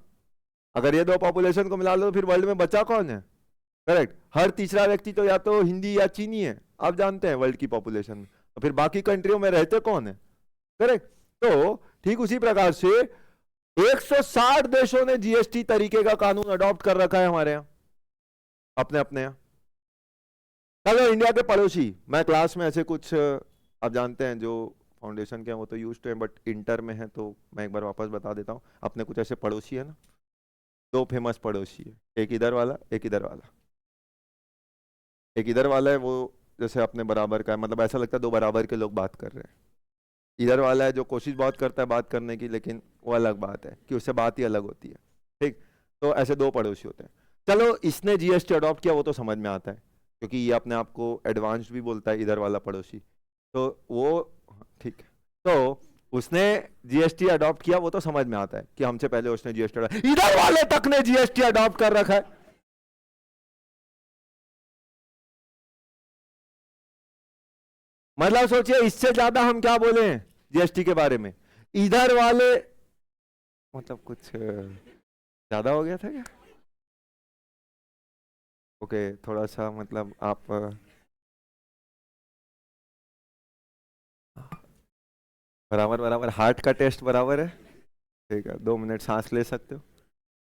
अगर ये दो पॉपुलेशन को मिला लो तो फिर वर्ल्ड में बचा कौन है? करेक्ट, हर तीसरा व्यक्ति तो या तो हिंदी या चीनी है, आप जानते हैं वर्ल्ड की पॉपुलेशन में। तो फिर बाकी कंट्रियों में रहते कौन है? करेक्ट। तो ठीक उसी प्रकार से 160 देशों ने जीएसटी तरीके का कानून अडॉप्ट कर रखा है हमारे यहां, अपने अपने यहां। चलो इंडिया के पड़ोसी, मैं क्लास में ऐसे कुछ आप जानते हैं जो फाउंडेशन के हैं वो तो यूज टू है, बट इंटर में है तो मैं एक बार वापस बता देता हूं। अपने कुछ ऐसे पड़ोसी है ना, दो फेमस पड़ोसी है, एक इधर वाला एक इधर वाला। एक इधर वाला है वो जैसे अपने बराबर का है, मतलब ऐसा लगता है दो बराबर के लोग बात कर रहे हैं। इधर वाला है जो कोशिश बहुत करता है बात करने की, लेकिन वो अलग बात है कि उससे बात ही अलग होती है। ठीक, तो ऐसे दो पड़ोसी होते हैं। चलो इसने जीएसटी अडॉप्ट किया वो तो समझ में आता है, क्योंकि ये अपने आप को एडवांस भी बोलता है इधर वाला पड़ोसी, तो वो ठीक है। तो उसने जीएसटी अडॉप्ट किया वो तो समझ में आता है कि हमसे पहले उसने जीएसटी अडॉप्ट, इधर वाले तक ने जीएसटी अडॉप्ट कर रखा है। मतलब सोचिए इससे ज्यादा हम क्या बोले जीएसटी के बारे में? इधर वाले मतलब कुछ ज्यादा हो गया था क्या? ओके, थोड़ा सा मतलब आप बराबर बराबर, हार्ट का टेस्ट बराबर है। ठीक है, 2 मिनट सांस ले सकते हो।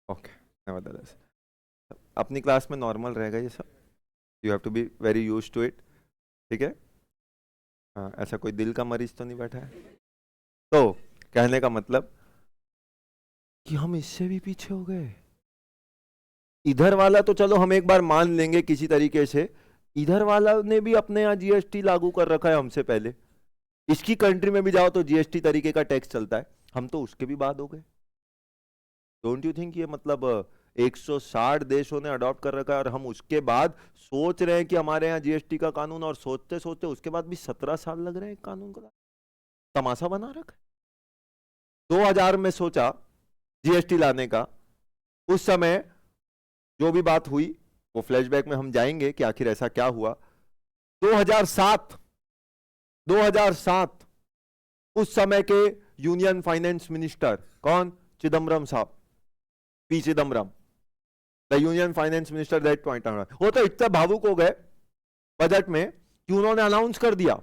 ओके, नेवरदलेस अपनी क्लास में नॉर्मल रहेगा ये सब, you have to be very used to it. ठीक है, हाँ, ऐसा कोई दिल का मरीज तो नहीं बैठा है। तो कहने का मतलब कि हम इससे भी पीछे हो गए। इधर वाला तो चलो हम एक बार मान लेंगे किसी तरीके से, इधर वाला ने भी अपने यहाँ जीएसटी लागू कर रखा है हमसे पहले। इसकी कंट्री में भी जाओ तो जीएसटी तरीके का टैक्स चलता है, हम तो उसके भी बाद हो गए। डोंट यू थिंक ये मतलब 160 देशों ने अडॉप्ट कर रखा है और हम उसके बाद सोच रहे हैं कि हमारे यहाँ जीएसटी का कानून, और सोचते सोचते उसके बाद भी 17 साल लग रहे हैं कानून का। तमाशा बना रखा है। 2000 में सोचा जीएसटी लाने का, उस समय जो भी बात हुई वो फ्लैशबैक में हम जाएंगे कि आखिर ऐसा क्या हुआ। 2007 उस समय के यूनियन फाइनेंस मिनिस्टर कौन? चिदम्बरम साहब, P Chidambaram, the union finance minister that point. वो तो इतने भावुक हो गए बजट में कि उन्होंने अनाउंस कर दिया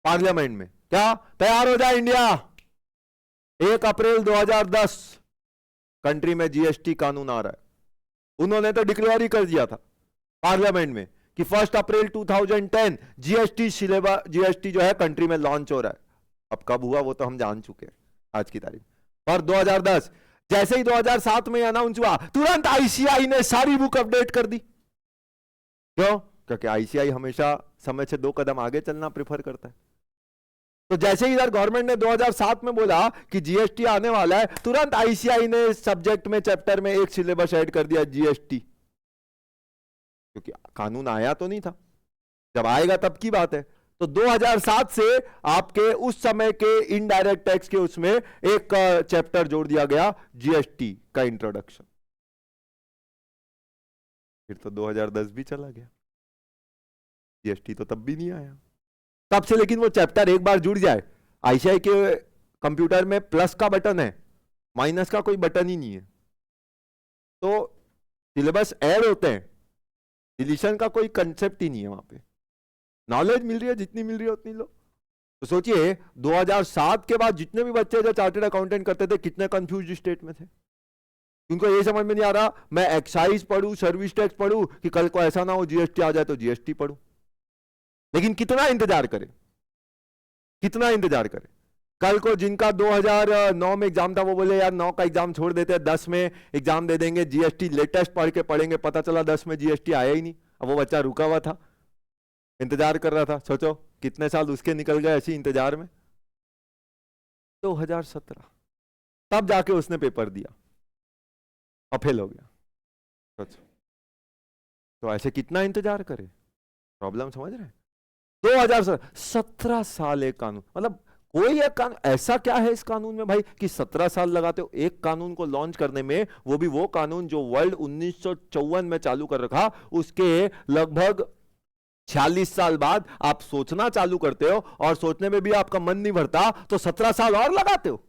पार्लियामेंट में, क्या तैयार हो जाए इंडिया, 1 अप्रैल 2010 कंट्री में जीएसटी कानून आ रहा है। उन्होंने तो डिक्लेयर ही कर दिया था पार्लियामेंट में कि 1 अप्रैल 2010 जीएसटी जो है कंट्री में लॉन्च हो रहा है। अब कब हुआ वो तो हम जान चुके हैं आज की तारीख पर। 2010 जैसे ही 2007 में अनाउंस हुआ, तुरंत आईसीआई ने सारी बुक अपडेट कर दी। क्यों? क्योंकि आईसीआई हमेशा समय से 2 कदम आगे चलना प्रेफर करता है। तो जैसे ही इधर गवर्नमेंट ने 2007 में बोला कि जीएसटी आने वाला है, तुरंत आईसीआई ने सब्जेक्ट में चैप्टर में एक सिलेबस ऐड कर दिया जीएसटी, क्योंकि कानून आया तो नहीं था, जब आएगा तब की बात है। तो 2007 से आपके उस समय के इनडायरेक्ट टैक्स के उसमें एक चैप्टर जोड़ दिया गया, जीएसटी का इंट्रोडक्शन। फिर तो 2010 भी चला गया, जीएसटी तो तब भी नहीं आया तब से। लेकिन वो चैप्टर एक बार जुड़ जाए, आईसीआई के कंप्यूटर में प्लस का बटन है, माइनस का कोई बटन ही नहीं है, तो सिलेबस ऐड होते हैं, डिलीशन का कोई कंसेप्ट ही नहीं है वहां पे। नॉलेज मिल रही है, जितनी मिल रही है उतनी लो। तो सोचिए 2007 के बाद जितने भी बच्चे जो चार्टर्ड अकाउंटेंट करते थे, कितने कंफ्यूज स्टेट में थे। उनको ये समझ में नहीं आ रहा मैं एक्साइज पढ़ूं, सर्विस टैक्स पढ़ूं, कि कल को ऐसा ना हो जीएसटी आ जाए तो जीएसटी पढ़ूं। लेकिन कितना इंतजार करें, कितना इंतजार करें। कल को जिनका 2009 में एग्जाम था, वो बोले यार 9 का एग्जाम छोड़ देते हैं, 10 में एग्जाम दे देंगे, जीएसटी लेटेस्ट पढ़ के पढ़ेंगे। पता चला 10 में जीएसटी आया ही नहीं। अब वो बच्चा रुका हुआ था, इंतजार कर रहा था। सोचो कितने साल उसके निकल गए ऐसे इंतजार में। 2017 तब जाके उसने पेपर दिया और फेल हो गया। सोचो तो ऐसे कितना इंतजार करे, प्रॉब्लम समझ रहे हैं। 2017 साल एक कानून, मतलब कोई एक कानून ऐसा क्या है इस कानून में भाई कि 17 साल लगाते हो एक कानून को लॉन्च करने में। वो भी वो कानून जो वर्ल्ड 1954 में चालू कर रखा, उसके लगभग 46 साल बाद आप सोचना चालू करते हो, और सोचने में भी आपका मन नहीं भरता, तो 17 साल और लगाते हो।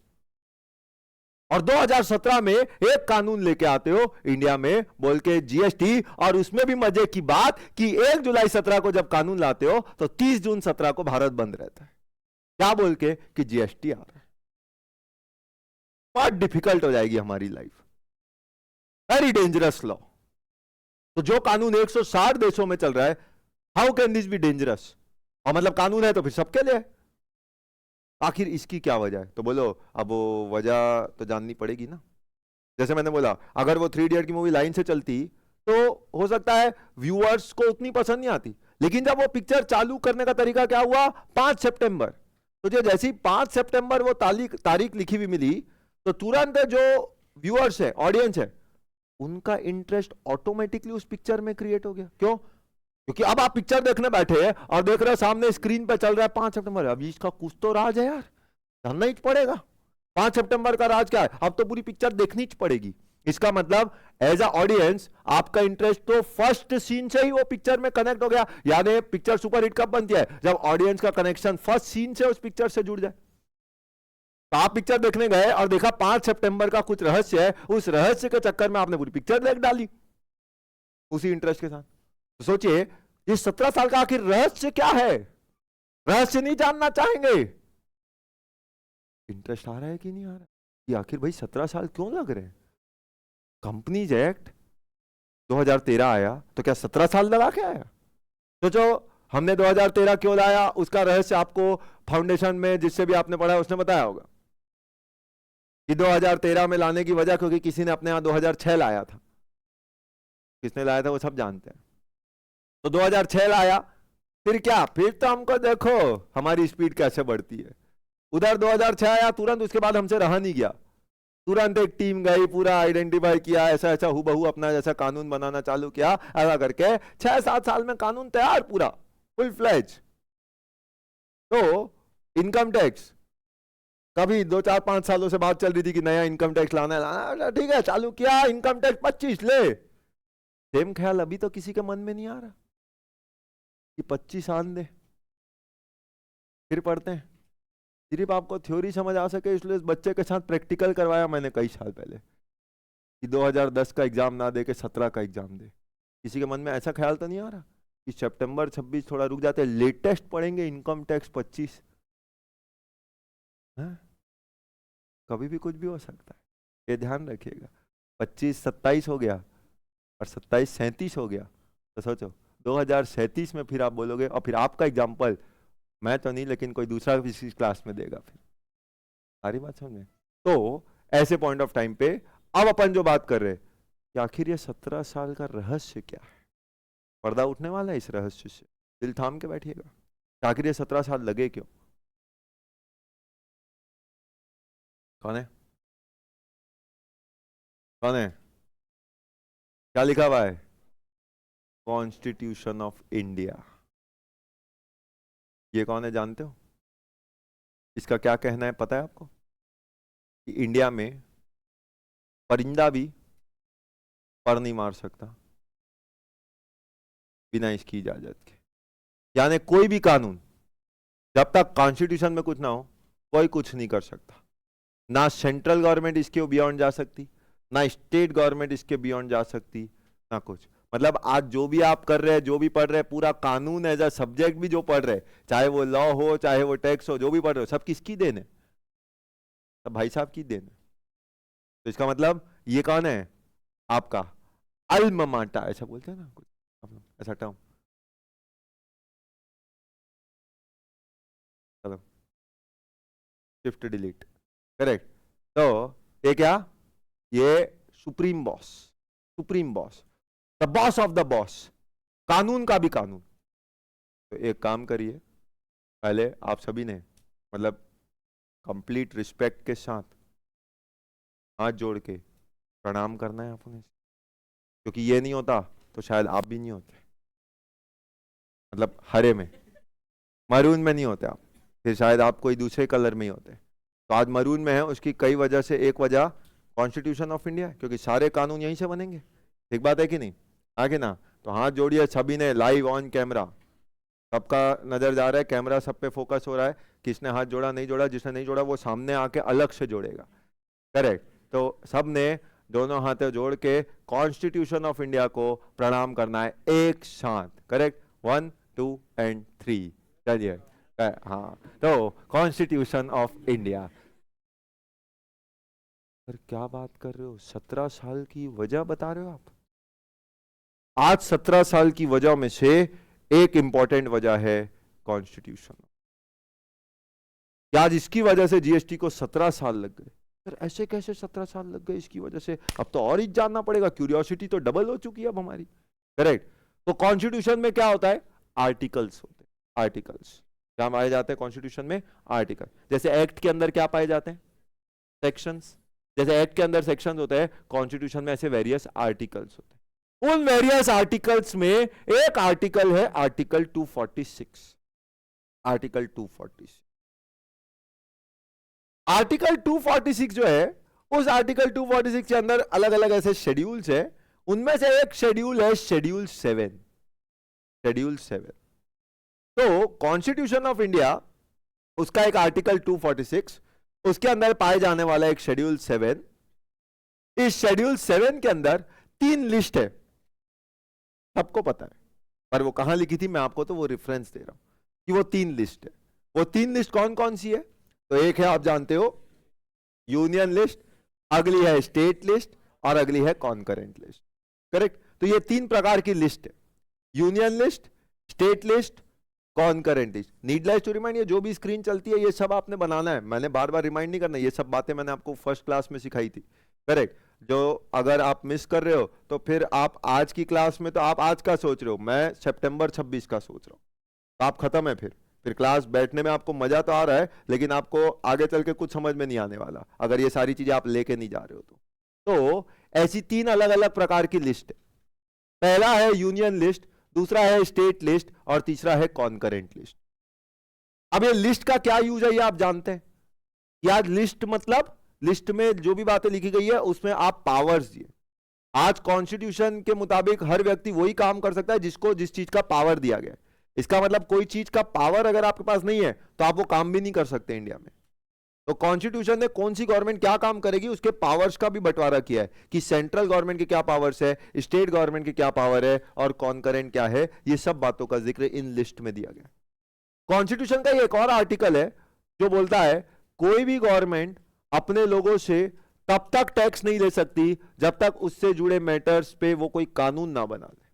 और 2017 में एक कानून लेके आते हो इंडिया में बोल के जीएसटी, और उसमें भी मजे की बात कि 1 जुलाई 17 को जब कानून लाते हो तो 30 जून 17 को भारत बंद रहता है। क्या बोल के कि जीएसटी आ रहा है। बहुत डिफिकल्ट हो जाएगी हमारी लाइफ, वेरी डेंजरस लॉ। तो जो कानून 160 देशों में चल रहा है, how can this be dangerous. और मतलब कानून है तो फिर सबके लिए, आखिर इसकी क्या वजह है। तो बोलो अब वो वजह तो जाननी पड़ेगी ना। जैसे मैंने बोला, अगर वो 3 इडियट की मूवी लाइन से चलती तो हो सकता है व्यूअर्स को उतनी पसंद नहीं आती, लेकिन जब वो पिक्चर चालू करने का तरीका क्या हुआ, 5 सितंबर, तो जो जैसी 5 सितंबर वो तारीख लिखी हुई मिली, तो तुरंत जो व्यूअर्स है, ऑडियंस है, उनका इंटरेस्ट ऑटोमेटिकली उस पिक्चर में क्रिएट हो गया। क्यों? क्योंकि अब आप पिक्चर देखने बैठे हैं और देख रहे हैं सामने स्क्रीन पे चल रहा है 5 सितंबर, अभी इसका कुछ तो राज है यार, जानना ही पड़ेगा 5 सितंबर का राज क्या है। अब तो पूरी पिक्चर देखनी ही पड़ेगी। इसका मतलब एज अ ऑडियंस आपका इंटरेस्ट तो फर्स्ट सीन से ही वो पिक्चर में कनेक्ट हो गया। यानी पिक्चर सुपरहिट कब बनती है, जब ऑडियंस का कनेक्शन फर्स्ट सीन से उस पिक्चर से जुड़ जाए। तो आप पिक्चर देखने गए और देखा 5 सितंबर का कुछ रहस्य है, उस रहस्य के चक्कर में आपने पूरी पिक्चर देख डाली उसी इंटरेस्ट के साथ। तो सोचिए ये 17 साल का आखिर रहस्य क्या है, रहस्य नहीं जानना चाहेंगे। इंटरेस्ट आ रहा है कि नहीं आ रहा है, कि आखिर भाई 17 साल क्यों लग रहे हैं। कंपनीज एक्ट 2013 आया तो क्या 17 साल लगा के आया। सोचो हमने 2013 क्यों लाया, उसका रहस्य आपको फाउंडेशन में जिससे भी आपने पढ़ा उसने बताया होगा कि 2013 में लाने की वजह क्योंकि किसी ने अपने यहां 2006 लाया था। किसने लाया था वो सब जानते हैं। तो 2006 लाया, फिर क्या, फिर तो हमको देखो हमारी स्पीड कैसे बढ़ती है। उधर 2006 आया, तुरंत उसके बाद हमसे रहा नहीं गया, तुरंत एक टीम गई, पूरा आइडेंटिफाई किया, ऐसा ऐसा हूबहू अपना जैसा कानून बनाना चालू किया। ऐसा करके 6-7 साल में कानून तैयार, पूरा फुल फ्लेज। तो इनकम टैक्स कभी 2-4-5 सालों से बात चल रही थी कि नया इनकम टैक्स लाना है, ठीक है चालू किया, इनकम टैक्स 25 ले। सेम ख्याल अभी तो किसी के मन में नहीं आ रहा कि 25 आन दे। फिर पढ़ते हैं, सिर्फ आपको थ्योरी समझ आ सके इसलिए इस बच्चे के साथ प्रैक्टिकल करवाया मैंने कई साल पहले कि 2010 का एग्जाम ना दे के 17 का एग्जाम दे। किसी के मन में ऐसा ख्याल तो नहीं आ रहा कि सितंबर 26 थोड़ा रुक जाते, लेटेस्ट पढ़ेंगे इनकम टैक्स 25। कभी भी कुछ भी हो सकता है, ये ध्यान रखिएगा। 25 27 हो गया और 27 37 हो गया, तो सोचो 2037 में फिर आप बोलोगे, और फिर आपका एग्जाम्पल मैं तो नहीं लेकिन कोई दूसरा किसी क्लास में देगा। फिर सारी बात समझे। तो ऐसे पॉइंट ऑफ टाइम पे अब अपन जो बात कर रहे हैं कि आखिर ये 17 साल का रहस्य क्या है, पर्दा उठने वाला है इस रहस्य से। दिल थाम के बैठिएगा, आखिर ये 17 साल लगे क्यों। कौन है? कौन है? क्या लिखा हुआ है? Constitution of India. ये कौन है जानते हो? इसका क्या कहना है पता है आपको? कि इंडिया में परिंदा भी पर नहीं मार सकता बिना इसकी इजाजत के। यानी कोई भी कानून जब तक कॉन्स्टिट्यूशन में कुछ ना हो कोई कुछ नहीं कर सकता। ना सेंट्रल गवर्नमेंट इसके बियॉन्ड जा सकती, ना स्टेट गवर्नमेंट इसके बियॉन्ड जा सकती, ना कुछ। मतलब आज जो भी आप कर रहे हैं, जो भी पढ़ रहे हैं, पूरा कानून एज अ सब्जेक्ट भी जो पढ़ रहे हैं, चाहे वो लॉ हो चाहे वो टैक्स हो, जो भी पढ़ रहे हो, सब किसकी देन है? सब भाई साहब की देन है। तो इसका मतलब ये कौन है? आपका अल्मा माटा, ऐसा बोलते हैं ना कुछ आप लोग, ऐसा टर्म। चलो शिफ्ट डिलीट, करेक्ट। तो ये क्या? ये supreme boss, supreme boss, the boss of the boss, कानून का भी कानून। तो एक काम करिए, पहले आप सभी ने मतलब कंप्लीट रिस्पेक्ट के साथ हाथ जोड़ के प्रणाम करना है अपने, क्योंकि ये नहीं होता तो शायद आप भी नहीं होते। मतलब हरे में, मरून में नहीं होते आप, फिर शायद आप कोई दूसरे कलर में ही होते। तो आज मरून में है, उसकी कई वजह से एक वजह कॉन्स्टिट्यूशन ऑफ इंडिया, क्योंकि सारे कानून यहीं से बनेंगे। ठीक बात है कि नहीं? आगे ना, तो हाथ जोड़िए सभी ने, लाइव ऑन कैमरा, सबका नजर जा रहा है, कैमरा सब पे फोकस हो रहा है। किसने हाथ जोड़ा नहीं जोड़ा, जिसने नहीं जोड़ा वो सामने आके अलग से जोड़ेगा, करेक्ट। तो सब ने दोनों हाथों जोड़ के कॉन्स्टिट्यूशन ऑफ इंडिया को प्रणाम करना है एक साथ, करेक्ट। 1 2 एंड 3, चलिए। हाँ, तो कॉन्स्टिट्यूशन ऑफ इंडिया। पर क्या बात कर रहे हो, 17 साल की वजह बता रहे हो आप? आज 17 साल की वजह में से एक इंपॉर्टेंट वजह है कॉन्स्टिट्यूशन। आज इसकी वजह से जीएसटी को 17 साल लग गए। सर ऐसे कैसे 17 साल लग गए इसकी वजह से? अब तो और ही जानना पड़ेगा, क्यूरियोसिटी तो डबल हो चुकी है अब हमारी, करेक्ट। तो कॉन्स्टिट्यूशन में क्या होता है? आर्टिकल्स होते हैं। आर्टिकल्स क्या पाए जाते हैं कॉन्स्टिट्यूशन में? आर्टिकल। जैसे एक्ट के अंदर क्या पाए जाते हैं? सेक्शंस। जैसे एक्ट के अंदर सेक्शंस होते हैं, कॉन्स्टिट्यूशन में ऐसे वेरियस आर्टिकल्स होते हैं। उन वेरियस आर्टिकल्स में एक आर्टिकल है आर्टिकल 246। आर्टिकल 246, आर्टिकल 246 जो है, उस आर्टिकल 246 के अंदर अलग अलग ऐसे शेड्यूल्स है। उनमें से एक शेड्यूल है शेड्यूल 7। शेड्यूल 7 तो कॉन्स्टिट्यूशन ऑफ इंडिया, उसका एक आर्टिकल 246, उसके अंदर पाए जाने वाला एक शेड्यूल 7। इस शेड्यूल 7 के अंदर 3 लिस्ट है, सबको पता है, पर वो कहां लिखी थी मैं आपको तो वो रेफरेंस दे रहा हूं कि वो 3 लिस्ट है। वो 3 लिस्ट कौन कौन सी है? तो एक है आप जानते हो यूनियन लिस्ट, अगली है स्टेट लिस्ट, और अगली है कॉन्करेंट लिस्ट, करेक्ट। तो ये 3 प्रकार की लिस्ट है, union list, state list, concurrent list. Needless to remind, ये जो भी स्क्रीन चलती है ये सब आपने बनाना है, मैंने बार बार रिमाइंड नहीं करना, ये सब बातें मैंने आपको फर्स्ट क्लास में सिखाई थी, करेक्ट। जो अगर आप मिस कर रहे हो तो फिर आप आज की क्लास में, तो आप आज का सोच रहे हो, मैं सितंबर 26 का सोच रहा हूं, तो आप खत्म है। फिर क्लास बैठने में आपको मजा तो आ रहा है, लेकिन आपको आगे चल के कुछ समझ में नहीं आने वाला अगर ये सारी चीजें आप लेके नहीं जा रहे हो तो ऐसी 3 अलग अलग प्रकार की लिस्ट है। पहला है यूनियन लिस्ट, दूसरा है स्टेट लिस्ट, और तीसरा है कॉन्करेंट लिस्ट। अब ये लिस्ट का क्या यूज है ये आप जानते हैं? या लिस्ट मतलब लिस्ट में जो भी बातें लिखी गई है उसमें आप पावर्स दिए। आज कॉन्स्टिट्यूशन के मुताबिक हर व्यक्ति वही काम कर सकता है जिसको जिस चीज का पावर दिया गया है। इसका मतलब कोई चीज का पावर अगर आपके पास नहीं है तो आप वो काम भी नहीं कर सकते इंडिया में। तो कॉन्स्टिट्यूशन ने कौन सी गवर्नमेंट क्या काम करेगी उसके पावर्स का भी बंटवारा किया है कि सेंट्रल गवर्नमेंट के क्या पावर्स है, स्टेट गवर्नमेंट के क्या पावर है, और कॉन्करेंट क्या है। ये सब बातों का जिक्र इन लिस्ट में दिया गया। कॉन्स्टिट्यूशन का एक और आर्टिकल है जो बोलता है कोई भी गवर्नमेंट अपने लोगों से तब तक टैक्स नहीं ले सकती जब तक उससे जुड़े मैटर्स पे वो कोई कानून ना बना ले।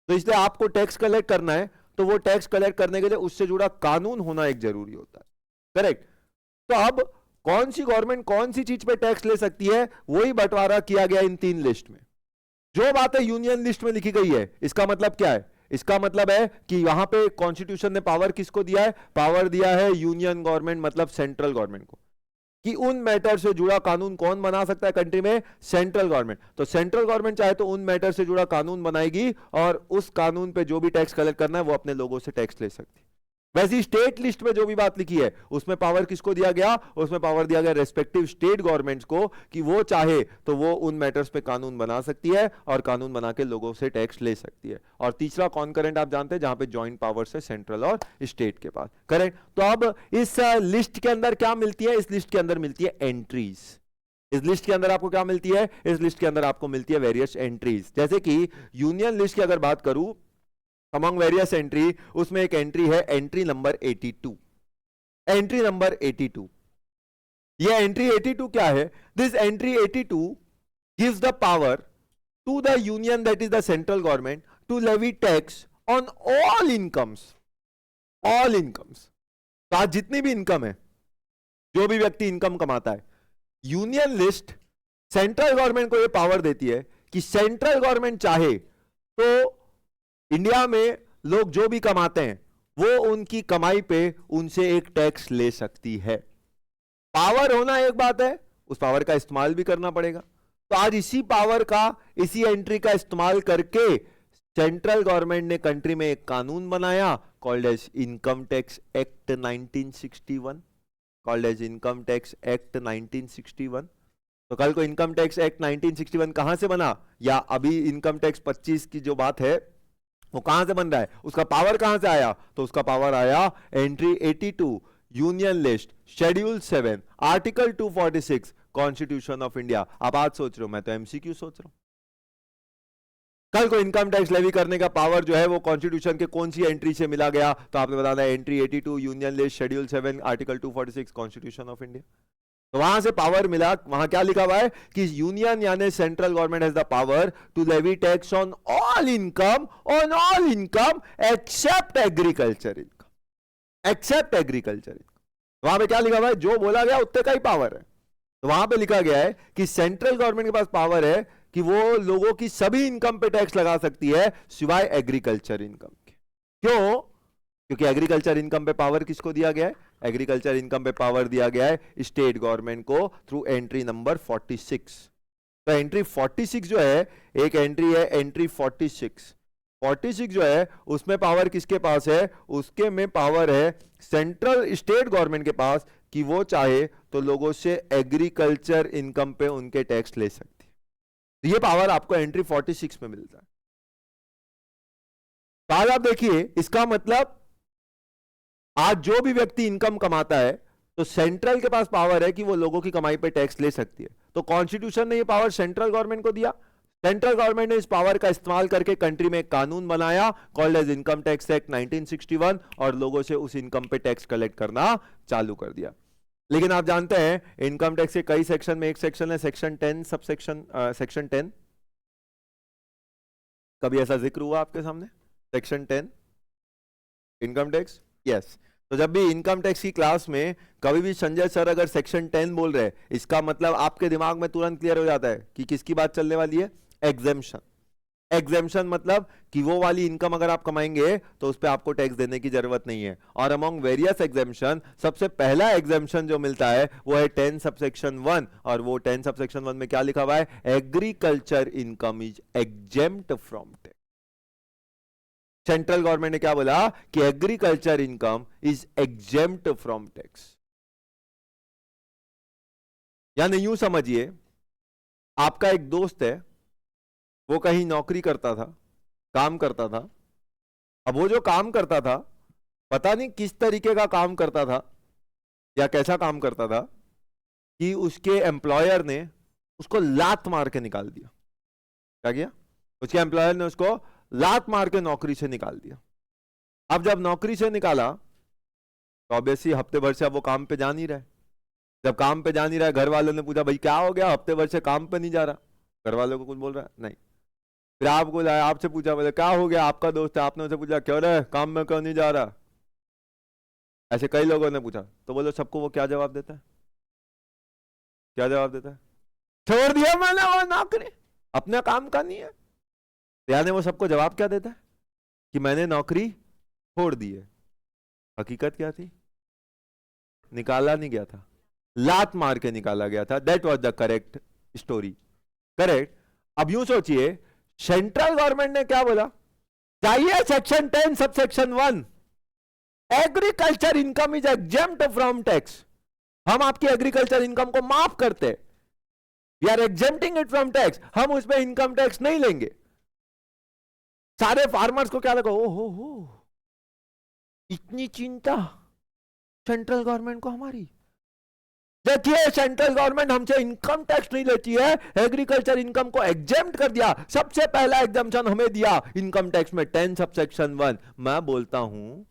तो इसलिए आपको टैक्स कलेक्ट करना है तो वो टैक्स कलेक्ट करने के लिए उससे जुड़ा कानून होना एक जरूरी होता है, करेक्ट। तो अब कौन सी गवर्नमेंट कौन सी चीज पे टैक्स ले सकती है वही बंटवारा किया गया इन 3 लिस्ट में। जो बातें यूनियन लिस्ट में लिखी गई है इसका मतलब क्या है? इसका मतलब है कि यहां पे कॉन्स्टिट्यूशन ने पावर किसको दिया है? पावर दिया है यूनियन गवर्नमेंट मतलब सेंट्रल गवर्नमेंट को कि उन मैटर से जुड़ा कानून कौन बना सकता है कंट्री में? Central government. तो सेंट्रल गवर्नमेंट चाहे तो उन मैटर से जुड़ा कानून बनाएगी और उस कानून पे जो भी टैक्स कलेक्ट करना है वो अपने लोगों से टैक्स ले सकती है। वैसे स्टेट लिस्ट में जो भी बात लिखी है उसमें पावर किसको दिया गया? उसमें पावर दिया गया रेस्पेक्टिव स्टेट गवर्नमेंट्स को कि वो चाहे तो वो उन मैटर्स पे कानून बना सकती है और कानून बना के लोगों से टैक्स ले सकती है। और तीसरा कॉन्करेंट आप जानते हैं जहां पे जॉइंट पावर्स है सेंट्रल और स्टेट के पास। करेक्ट। तो अब इस लिस्ट के अंदर क्या मिलती है? इस लिस्ट के अंदर मिलती है एंट्रीज। इस लिस्ट के अंदर आपको क्या मिलती है? इस लिस्ट के अंदर आपको मिलती है वेरियस एंट्रीज। जैसे कि यूनियन लिस्ट की अगर बात करूं अमंग वेरियस एंट्री, उसमें एक एंट्री है एंट्री नंबर 82। एंट्री नंबर 82, ये एंट्री 82 क्या है? This entry 82 gives the power to the union that is the central government to levy tax on all incomes. All incomes, तो आज जितनी भी इनकम है, जो भी व्यक्ति इनकम कमाता है, यूनियन लिस्ट सेंट्रल गवर्नमेंट को यह पावर देती है कि सेंट्रल गवर्नमेंट चाहे तो इंडिया में लोग जो भी कमाते हैं वो उनकी कमाई पे उनसे एक टैक्स ले सकती है। पावर होना एक बात है, उस पावर का इस्तेमाल भी करना पड़ेगा। तो आज इसी पावर का, इसी एंट्री का इस्तेमाल करके सेंट्रल गवर्नमेंट ने कंट्री में एक कानून बनाया called as income tax act 1961। Called as income tax act 1961। तो कल को इनकम टैक्स एक्ट 1961 कहां से बना, या अभी इनकम टैक्स 25 की जो बात है वो कहां से बन रहा है, उसका पावर कहां से आया? तो उसका पावर आया entry 82 union list schedule 7 article 246 constitution of India. आप आज सोच रहे हो, मैं तो एमसीक्यू सोच रहा हूं। कल को इनकम टैक्स लेवी करने का पावर जो है वो कॉन्स्टिट्यूशन के कौन सी एंट्री से मिला गया? तो आपने बताना है entry 82 union list schedule 7 article 246 constitution of India. तो वहां से पावर मिला, वहां क्या लिखा हुआ है कि यूनियन यानी central government has the power to levy tax on all income except agriculture income. Except agriculture income, वहां पे क्या लिखा हुआ है? जो बोला गया उतने का ही पावर है। तो वहां पे लिखा गया है कि सेंट्रल गवर्नमेंट के पास पावर है कि वो लोगों की सभी इनकम पे टैक्स लगा सकती है सिवाय एग्रीकल्चर इनकम के। क्यों? क्योंकि एग्रीकल्चर इनकम पे पावर किसको दिया गया है? एग्रीकल्चर इनकम पे पावर दिया गया है स्टेट गवर्नमेंट को थ्रू एंट्री नंबर 46। तो एंट्री 46 जो है, एक एंट्री है एंट्री 46 जो है उसमें पावर किसके पास है? उसके में पावर है सेंट्रल स्टेट गवर्नमेंट के पास कि वो चाहे तो लोगों से एग्रीकल्चर इनकम पे उनके टैक्स ले सकती है। ये पावर आपको एंट्री 46 में मिलता है। तो आज आप देखिए, इसका मतलब आज जो भी व्यक्ति इनकम कमाता है तो सेंट्रल के पास पावर है कि वो लोगों की कमाई पे टैक्स ले सकती है। तो कॉन्स्टिट्यूशन ने ये पावर सेंट्रल गवर्नमेंट को दिया। सेंट्रल गवर्नमेंट ने इस पावर का इस्तेमाल करके कंट्री में एक कानून बनाया called as income tax act 1961 और लोगों से उस इनकम पे टैक्स कलेक्ट करना चालू कर दिया। लेकिन आप जानते हैं इनकम टैक्स के कई सेक्शन में एक सेक्शन है सेक्शन 10 सब सेक्शन 10। कभी ऐसा जिक्र हुआ आपके सामने? Section 10 income tax. यस। तो जब भी इनकम टैक्स की क्लास में कभी भी संजय सर अगर सेक्शन 10 बोल रहे हैं, इसका मतलब आपके दिमाग में तुरंत क्लियर हो जाता है कि किसकी बात चलने वाली है? एग्जेम्पशन। एग्जेम्पशन मतलब कि वो वाली इनकम अगर आप कमाएंगे तो उस पर आपको टैक्स देने की जरूरत नहीं है। और अमंग वेरियस एग्जेम्पशन सबसे पहला एग्जेम्पशन जो मिलता है वो है 10 सबसेक्शन 1। और वो 10 सबसेक्शन 1 में क्या लिखा हुआ है? Agriculture income is exempt from tax. Central government ने क्या बोला कि agriculture income is exempt from tax. यानी यूं समझिए, आपका एक दोस्त है, वो कहीं नौकरी करता था, काम करता था। अब वो जो काम करता था, पता नहीं किस तरीके का काम करता था या कैसा काम करता था कि उसके एम्प्लॉयर ने उसको लात मार के निकाल दिया। क्या किया? उसके एम्प्लॉयर ने उसको लात मार के नौकरी से निकाल दिया। अब जब नौकरी से निकाला तो ऑब्वियसली हफ्ते भर से अब वो काम पे जा नहीं रहा है। जब काम पे जा नहीं रहा है, घर वालों ने पूछा भाई क्या हो गया, हफ्ते भर से काम पे नहीं जा रहा? घर वालों को कुछ बोल रहा है नहीं। फिर आपको आपसे पूछा बोले क्या हो गया, आपका दोस्त है, आपने उनसे पूछा क्यों रे काम में क्यों नहीं जा रहा? ऐसे कई लोगों ने पूछा। तो बोलो सबको वो क्या जवाब देता है? क्या जवाब देता है? छोड़ दिया मैंने वो नौकरी, अपना काम का नहीं है। यानी वो सबको जवाब क्या देता है कि मैंने नौकरी छोड़ दी है। हकीकत क्या थी? निकाला नहीं गया था, लात मार के निकाला गया था। That was the correct story. Correct. अब यूं सोचिए, सेंट्रल गवर्नमेंट ने क्या बोला, चाहिए section 10 subsection 1, agriculture income is exempt from tax. हम आपकी एग्रीकल्चर इनकम को माफ करते हैं, we are exempting it from tax, हम उसमें इनकम टैक्स नहीं लेंगे। सारे फार्मर्स को क्या लगा, ओ हो इतनी चिंता सेंट्रल गवर्नमेंट को हमारी। देखिए सेंट्रल गवर्नमेंट हमसे इनकम टैक्स नहीं लेती है, एग्रीकल्चर इनकम को एग्जेम्प्ट कर दिया, सबसे पहला एग्जम्पशन हमें दिया इनकम टैक्स में 10 सबसेक्शन 1। मैं बोलता हूं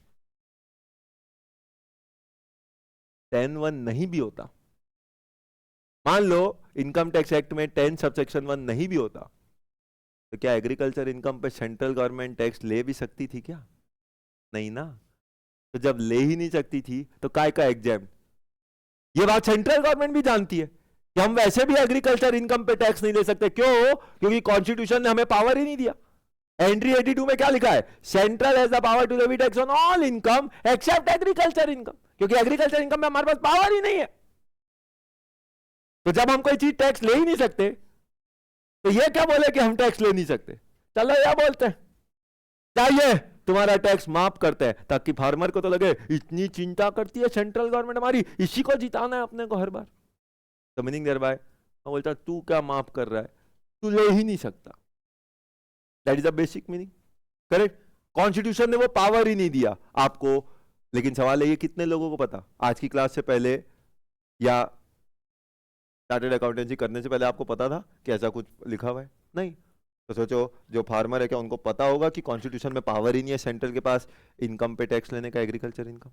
10(1) नहीं भी होता, मान लो इनकम टैक्स एक्ट में 10 सबसेक्शन 1 नहीं भी होता, तो क्या एग्रीकल्चर इनकम पे सेंट्रल गवर्नमेंट टैक्स ले भी सकती थी क्या? नहीं ना। तो जब ले ही नहीं सकती थी तो काय का एग्जाम। ये बात सेंट्रल गवर्नमेंट भी जानती है कि हम वैसे भी एग्रीकल्चर इनकम पे टैक्स नहीं ले सकते। क्यों? क्योंकि कॉन्स्टिट्यूशन ने हमें पावर ही नहीं दिया। एंट्री 82 में क्या लिखा है, central has the power to levy tax on all income except agriculture income. क्योंकि एग्रीकल्चर इनकम में हमारे पास पावर ही नहीं है। तो जब हम कोई चीज टैक्स ले ही नहीं सकते, तो ये क्या बोले कि हम टैक्स ले नहीं सकते, चलो यह बोलते हैं चाहिए तुम्हारा टैक्स माफ करते हैं, ताकि फार्मर को तो लगे इतनी चिंता करती है सेंट्रल गवर्नमेंट हमारी, इसी को जिताना है अपने को हर बार। तो मीनिंग देयर बाय बोलता तू क्या माफ कर रहा है, तू ले ही नहीं सकता। That is the basic meaning. Correct. Constitution ने वो पावर ही नहीं दिया आपको। लेकिन सवाल है ये कितने लोगों को पता, आज की क्लास से पहले या चार्टर्ड अकाउंटेंसी करने से पहले आपको पता था कि ऐसा कुछ लिखा हुआ है? नहीं। तो सोचो जो फार्मर है क्या उनको पता होगा कि कॉन्स्टिट्यूशन में पावर ही नहीं है सेंट्रल के पास इनकम पे टैक्स लेने का, एग्रीकल्चर इनकम?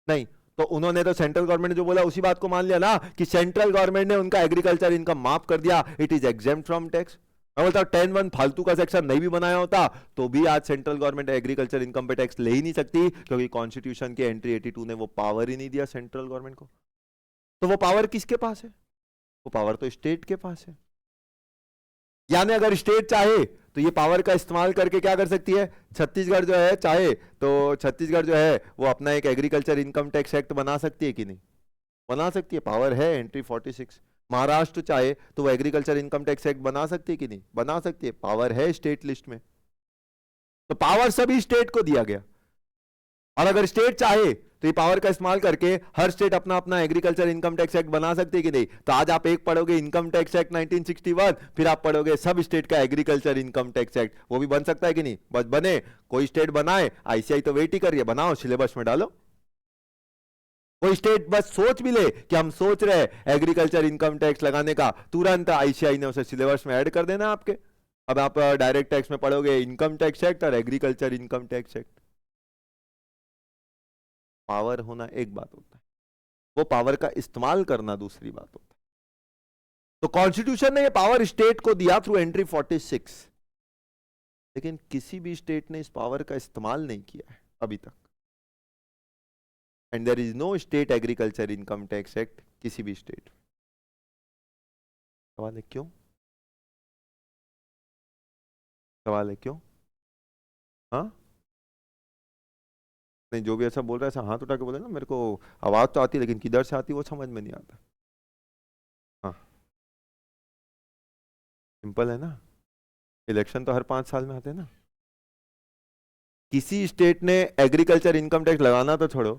नहीं। तो उन्होंने तो सेंट्रल गवर्नमेंट ने जो बोला उसी बात को मान लिया ना कि सेंट्रल गवर्नमेंट ने उनका एग्रीकल्चर इनकम माफ कर दिया, it is exempt from tax. मैं बोलता हूं 10(1) फालतू का सेक्शन नहीं भी बनाया होता तो भी आज सेंट्रल गवर्नमेंट एग्रीकल्चर इनकम पे टैक्स ले ही नहीं सकती, क्योंकि कॉन्स्टिट्यूशन के एंट्री 82 ने वो पावर ही नहीं दिया सेंट्रल गवर्नमेंट को। तो वो पावर किसके पास है? वो पावर तो स्टेट के पास है। यानी अगर स्टेट चाहे तो ये पावर का इस्तेमाल करके क्या कर सकती है, छत्तीसगढ़ जो है चाहे तो छत्तीसगढ़ जो है वो अपना एक एग्रीकल्चर इनकम टैक्स एक्ट बना सकती है कि नहीं? बना सकती है, पावर है एंट्री 46। महाराष्ट्र चाहे तो वो एग्रीकल्चर इनकम टैक्स एक्ट बना सकती है कि नहीं? बना सकती है, पावर है स्टेट लिस्ट में। तो पावर सभी स्टेट को दिया गया, और अगर स्टेट चाहे तो ये पावर का इस्तेमाल करके हर स्टेट अपना अपना एग्रीकल्चर इनकम टैक्स एक्ट बना सकती है कि नहीं? तो आज आप एक पढ़ोगे इनकम टैक्स एक्ट 1961, फिर आप पढ़ोगे सब स्टेट का एग्रीकल्चर इनकम टैक्स एक्ट, वो भी बन सकता है कि नहीं? बस बने, कोई स्टेट बनाए, आईसीआई तो वेट ही कर रही है, बनाओ सिलेबस में डालो। कोई स्टेट बस सोच भी ले कि हम सोच रहे हैं एग्रीकल्चर इनकम टैक्स लगाने का, तुरंत आईसीआई ने उसे सिलेबस में ऐड कर देना आपके। अब आप डायरेक्ट टैक्स में पढ़ोगे इनकम टैक्स एक्ट और agriculture income tax act. Power होना एक बात होता है, वो पावर का इस्तेमाल करना दूसरी बात होता है। तो कॉन्स्टिट्यूशन ने ये पावर स्टेट को दिया थ्रू एंट्री 46, लेकिन किसी भी स्टेट ने इस पावर का इस्तेमाल नहीं किया है अभी तक। And there is no state agriculture income tax act किसी भी स्टेट। सवाल है क्यों? सवाल है क्यों? हाँ नहीं, जो भी ऐसा बोल रहा है ऐसा हाथ उठा के बोले ना, मेरे को आवाज तो आती है लेकिन किधर से आती है वो समझ में नहीं आता। हाँ सिंपल है ना, इलेक्शन तो हर 5 साल में आते हैं ना। किसी स्टेट ने एग्रीकल्चर इनकम टैक्स लगाना तो छोड़ो,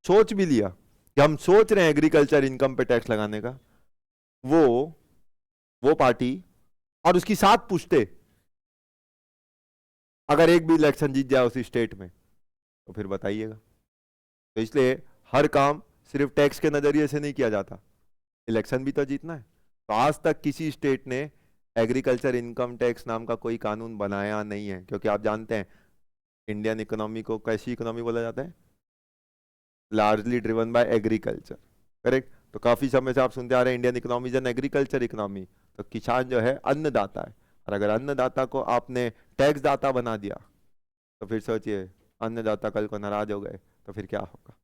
सोच भी लिया कि हम सोच रहे हैं एग्रीकल्चर इनकम पे टैक्स लगाने का, वो पार्टी और उसकी साथ पूछते अगर एक भी इलेक्शन जीत जाए उसी स्टेट में तो फिर बताइएगा। तो इसलिए हर काम सिर्फ टैक्स के नजरिए से नहीं किया जाता, इलेक्शन भी तो जीतना है। तो आज तक किसी स्टेट ने एग्रीकल्चर इनकम टैक्स नाम का कोई कानून बनाया नहीं है, क्योंकि आप जानते हैं इंडियन इकोनॉमी को कैसी इकोनॉमी बोला जाता है? Largely driven by agriculture. Correct. तो काफी समय से आप सुनते आ रहे हैं Indian economy is an agriculture economy. तो किसान जो है अन्नदाता है, और अगर अन्नदाता को आपने टैक्स दाता बना दिया तो फिर सोचिए अन्नदाता कल को नाराज हो गए तो फिर क्या होगा?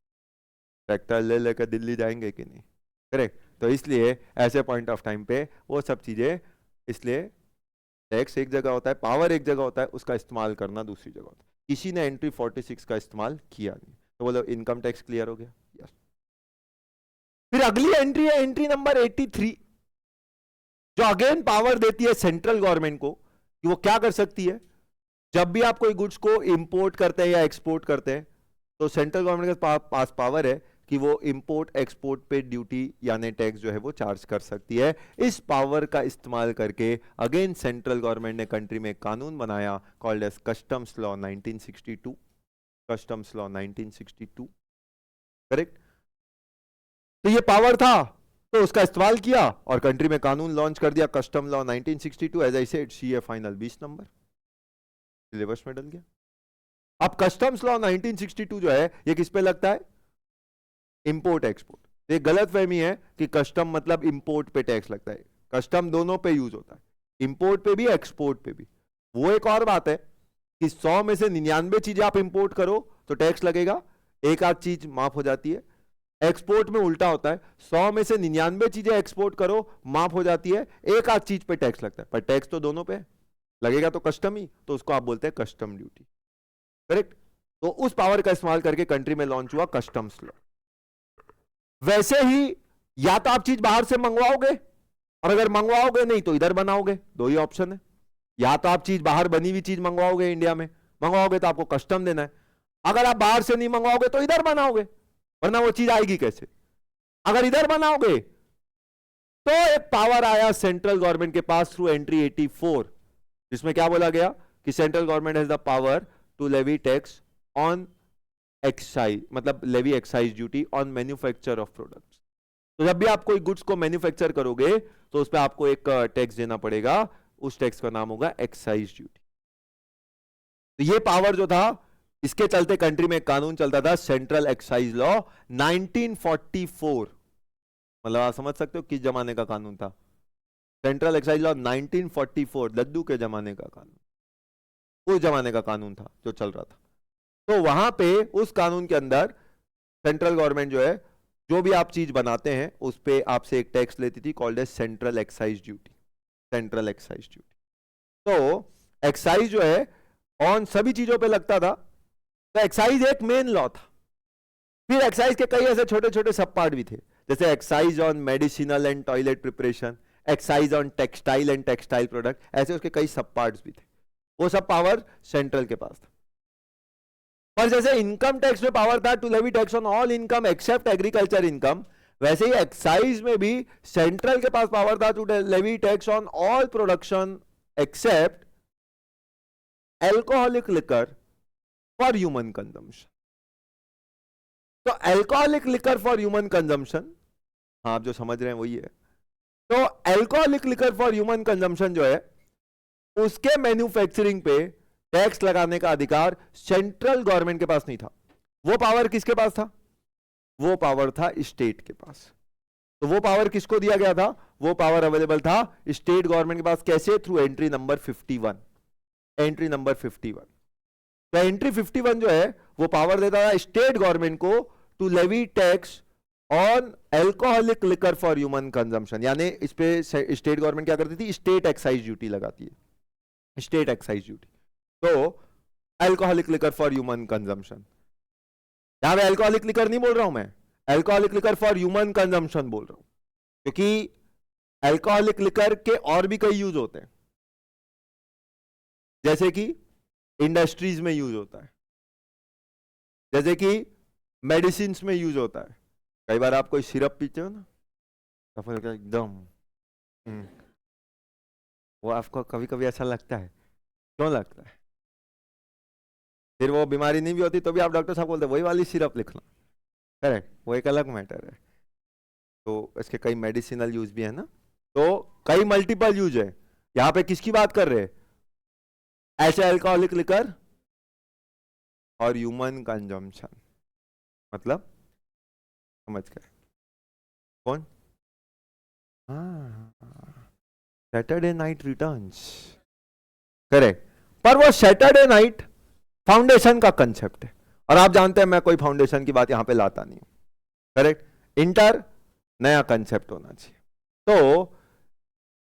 ट्रैक्टर ले लेकर दिल्ली जाएंगे कि नहीं? करेक्ट। तो इसलिए ऐसे पॉइंट ऑफ टाइम पे वो सब चीजें, इसलिए टैक्स एक जगह होता है, पावर एक जगह होता है, उसका इस्तेमाल करना दूसरी जगह होता है। किसी ने एंट्री 46 का इस्तेमाल किया नहीं। तो बोलो इनकम टैक्स क्लियर हो गया? यस। फिर अगली एंट्री है एंट्री नंबर 83, जो अगेन पावर देती है सेंट्रल गवर्नमेंट को कि वो क्या कर सकती है, जब भी आप कोई गुड्स को इंपोर्ट करते हैं या एक्सपोर्ट करते हैं तो सेंट्रल गवर्नमेंट के पास पावर है कि वो इंपोर्ट एक्सपोर्ट पे ड्यूटी यानी टैक्स जो है वो चार्ज कर सकती है। इस पावर का इस्तेमाल करके अगेन सेंट्रल गवर्नमेंट ने कंट्री में कानून बनाया called as customs law 1962, customs law 1962, correct. तो ये पावर था तो उसका इस्तेमाल किया और कंट्री में कानून लॉन्च कर दिया custom law 1962। As I said CA final 20 number syllabus में डल गया। अब कस्टम्स लॉ 1962 जो है ये किस पे लगता है, इंपोर्ट एक्सपोर्ट। ये गलत फहमी है कि कस्टम मतलब इंपोर्ट पे टैक्स लगता है, कस्टम दोनों पे यूज होता है, इंपोर्ट पे भी एक्सपोर्ट पे भी। वो एक और बात है कि 100 में से 99 चीजें आप इंपोर्ट करो तो टैक्स लगेगा, एक आध चीज माफ हो जाती है। एक्सपोर्ट में उल्टा होता है, 100 में से 99 चीजें एक्सपोर्ट करो माफ हो जाती है, एक आध चीज पे टैक्स लगता है, पर टैक्स तो दोनों पे है, लगेगा तो कस्टम ही, तो उसको आप बोलते हैं कस्टम ड्यूटी, करेक्ट। तो उस पावर का इस्तेमाल करके कंट्री में लॉन्च हुआ कस्टम्स लॉ। वैसे ही या तो आप चीज बाहर से मंगवाओगे और अगर मंगवाओगे नहीं तो इधर बनाओगे, दो ही ऑप्शन है। या तो आप चीज बाहर बनी हुई चीज मंगवाओगे, इंडिया में मंगवाओगे तो आपको कस्टम देना है, अगर आप बाहर से नहीं मंगवाओगे तो इधर बनाओगे, वरना वो चीज आएगी कैसे। अगर इधर बनाओगे तो एक पावर आया सेंट्रल गवर्नमेंट के पास थ्रू एंट्री 84, जिसमें क्या बोला गया कि central government has the power to levy tax on excise, मतलब levy excise duty on manufacture of products. तो जब भी आप कोई गुड्स को मैन्युफैक्चर करोगे तो उस पर आपको एक टैक्स देना पड़ेगा, उस टैक्स का नाम होगा एक्साइज ड्यूटी। तो ये पावर जो था, इसके चलते कंट्री में एक कानून चलता था सेंट्रल एक्साइज लॉ 1944। मतलब आप समझ सकते हो किस जमाने का कानून था, सेंट्रल एक्साइज लॉ 1944, लद्दू के जमाने का कानून, उस जमाने का कानून था जो चल रहा था। तो वहां पे उस कानून के अंदर सेंट्रल गवर्नमेंट जो है, जो भी आप चीज बनाते हैं उस पे आपसे एक टैक्स लेती थी called as central excise duty, central excise duty. तो एक्साइज जो है ऑन सभी चीजों पे लगता था, तो एक्साइज एक मेन लॉ था। फिर एक्साइज के कई ऐसे छोटे छोटे सब पार्ट भी थे, जैसे excise on medicinal and toilet preparation, excise on textile and textile product, ऐसे उसके कई सब पार्ट्स भी थे। वो सब पावर सेंट्रल के पास था। पर जैसे इनकम टैक्स में पावर था to levy tax on all income except agriculture income, वैसे ही एक्साइज में भी सेंट्रल के पास पावर था to levy tax on all production except alcoholic liquor for human consumption. तो alcoholic liquor for human consumption, हाँ आप जो समझ रहे हैं वही है। तो alcoholic liquor for human consumption जो है, उसके मैन्युफैक्चरिंग पे टैक्स लगाने का अधिकार सेंट्रल गवर्नमेंट के पास नहीं था। वो पावर किसके पास था, वो पावर था स्टेट के पास। तो वो पावर किसको दिया गया था, वो पावर अवेलेबल था स्टेट गवर्नमेंट के पास। कैसे, through entry number 51, entry number 51। तो एंट्री 51 जो है वो पावर देता था स्टेट गवर्नमेंट को to levy tax on alcoholic liquor for human consumption. यानी इस पे स्टेट गवर्नमेंट क्या करती थी, स्टेट एक्साइज ड्यूटी लगाती है, स्टेट एक्साइज ड्यूटी। तो alcoholic liquor for human consumption, यहां पे एल्कोहलिक लिकर नहीं बोल रहा हूं मैं, alcoholic liquor for human consumption बोल रहा हूं, क्योंकि एल्कोहलिक लिकर के और भी कई यूज होते हैं, जैसे कि इंडस्ट्रीज में यूज होता है, जैसे कि मेडिसिन में यूज होता है। कई बार आप कोई सिरप पीते हो ना, एकदम वो आपको कभी कभी ऐसा लगता है, क्यों लगता है, फिर वो बीमारी नहीं भी होती तो भी आप डॉक्टर साहब बोलते वही वाली सिरप लिखना, करेक्ट, वो एक अलग मैटर है। तो इसके कई मेडिसिनल यूज भी है ना, तो कई मल्टीपल यूज है। यहां पे किसकी बात कर रहे हैं, ऐसे एल्कोहलिक लिकर और ह्यूमन कंजम्पशन, मतलब समझ गए कौन, सैटरडे नाइट रिटर्न्स, करेक्ट। पर वो सैटरडे नाइट फाउंडेशन का कंसेप्ट है, और आप जानते हैं मैं कोई फाउंडेशन की बात यहां पे लाता नहीं हूं, करेक्ट। इंटर नया कंसेप्ट होना चाहिए। तो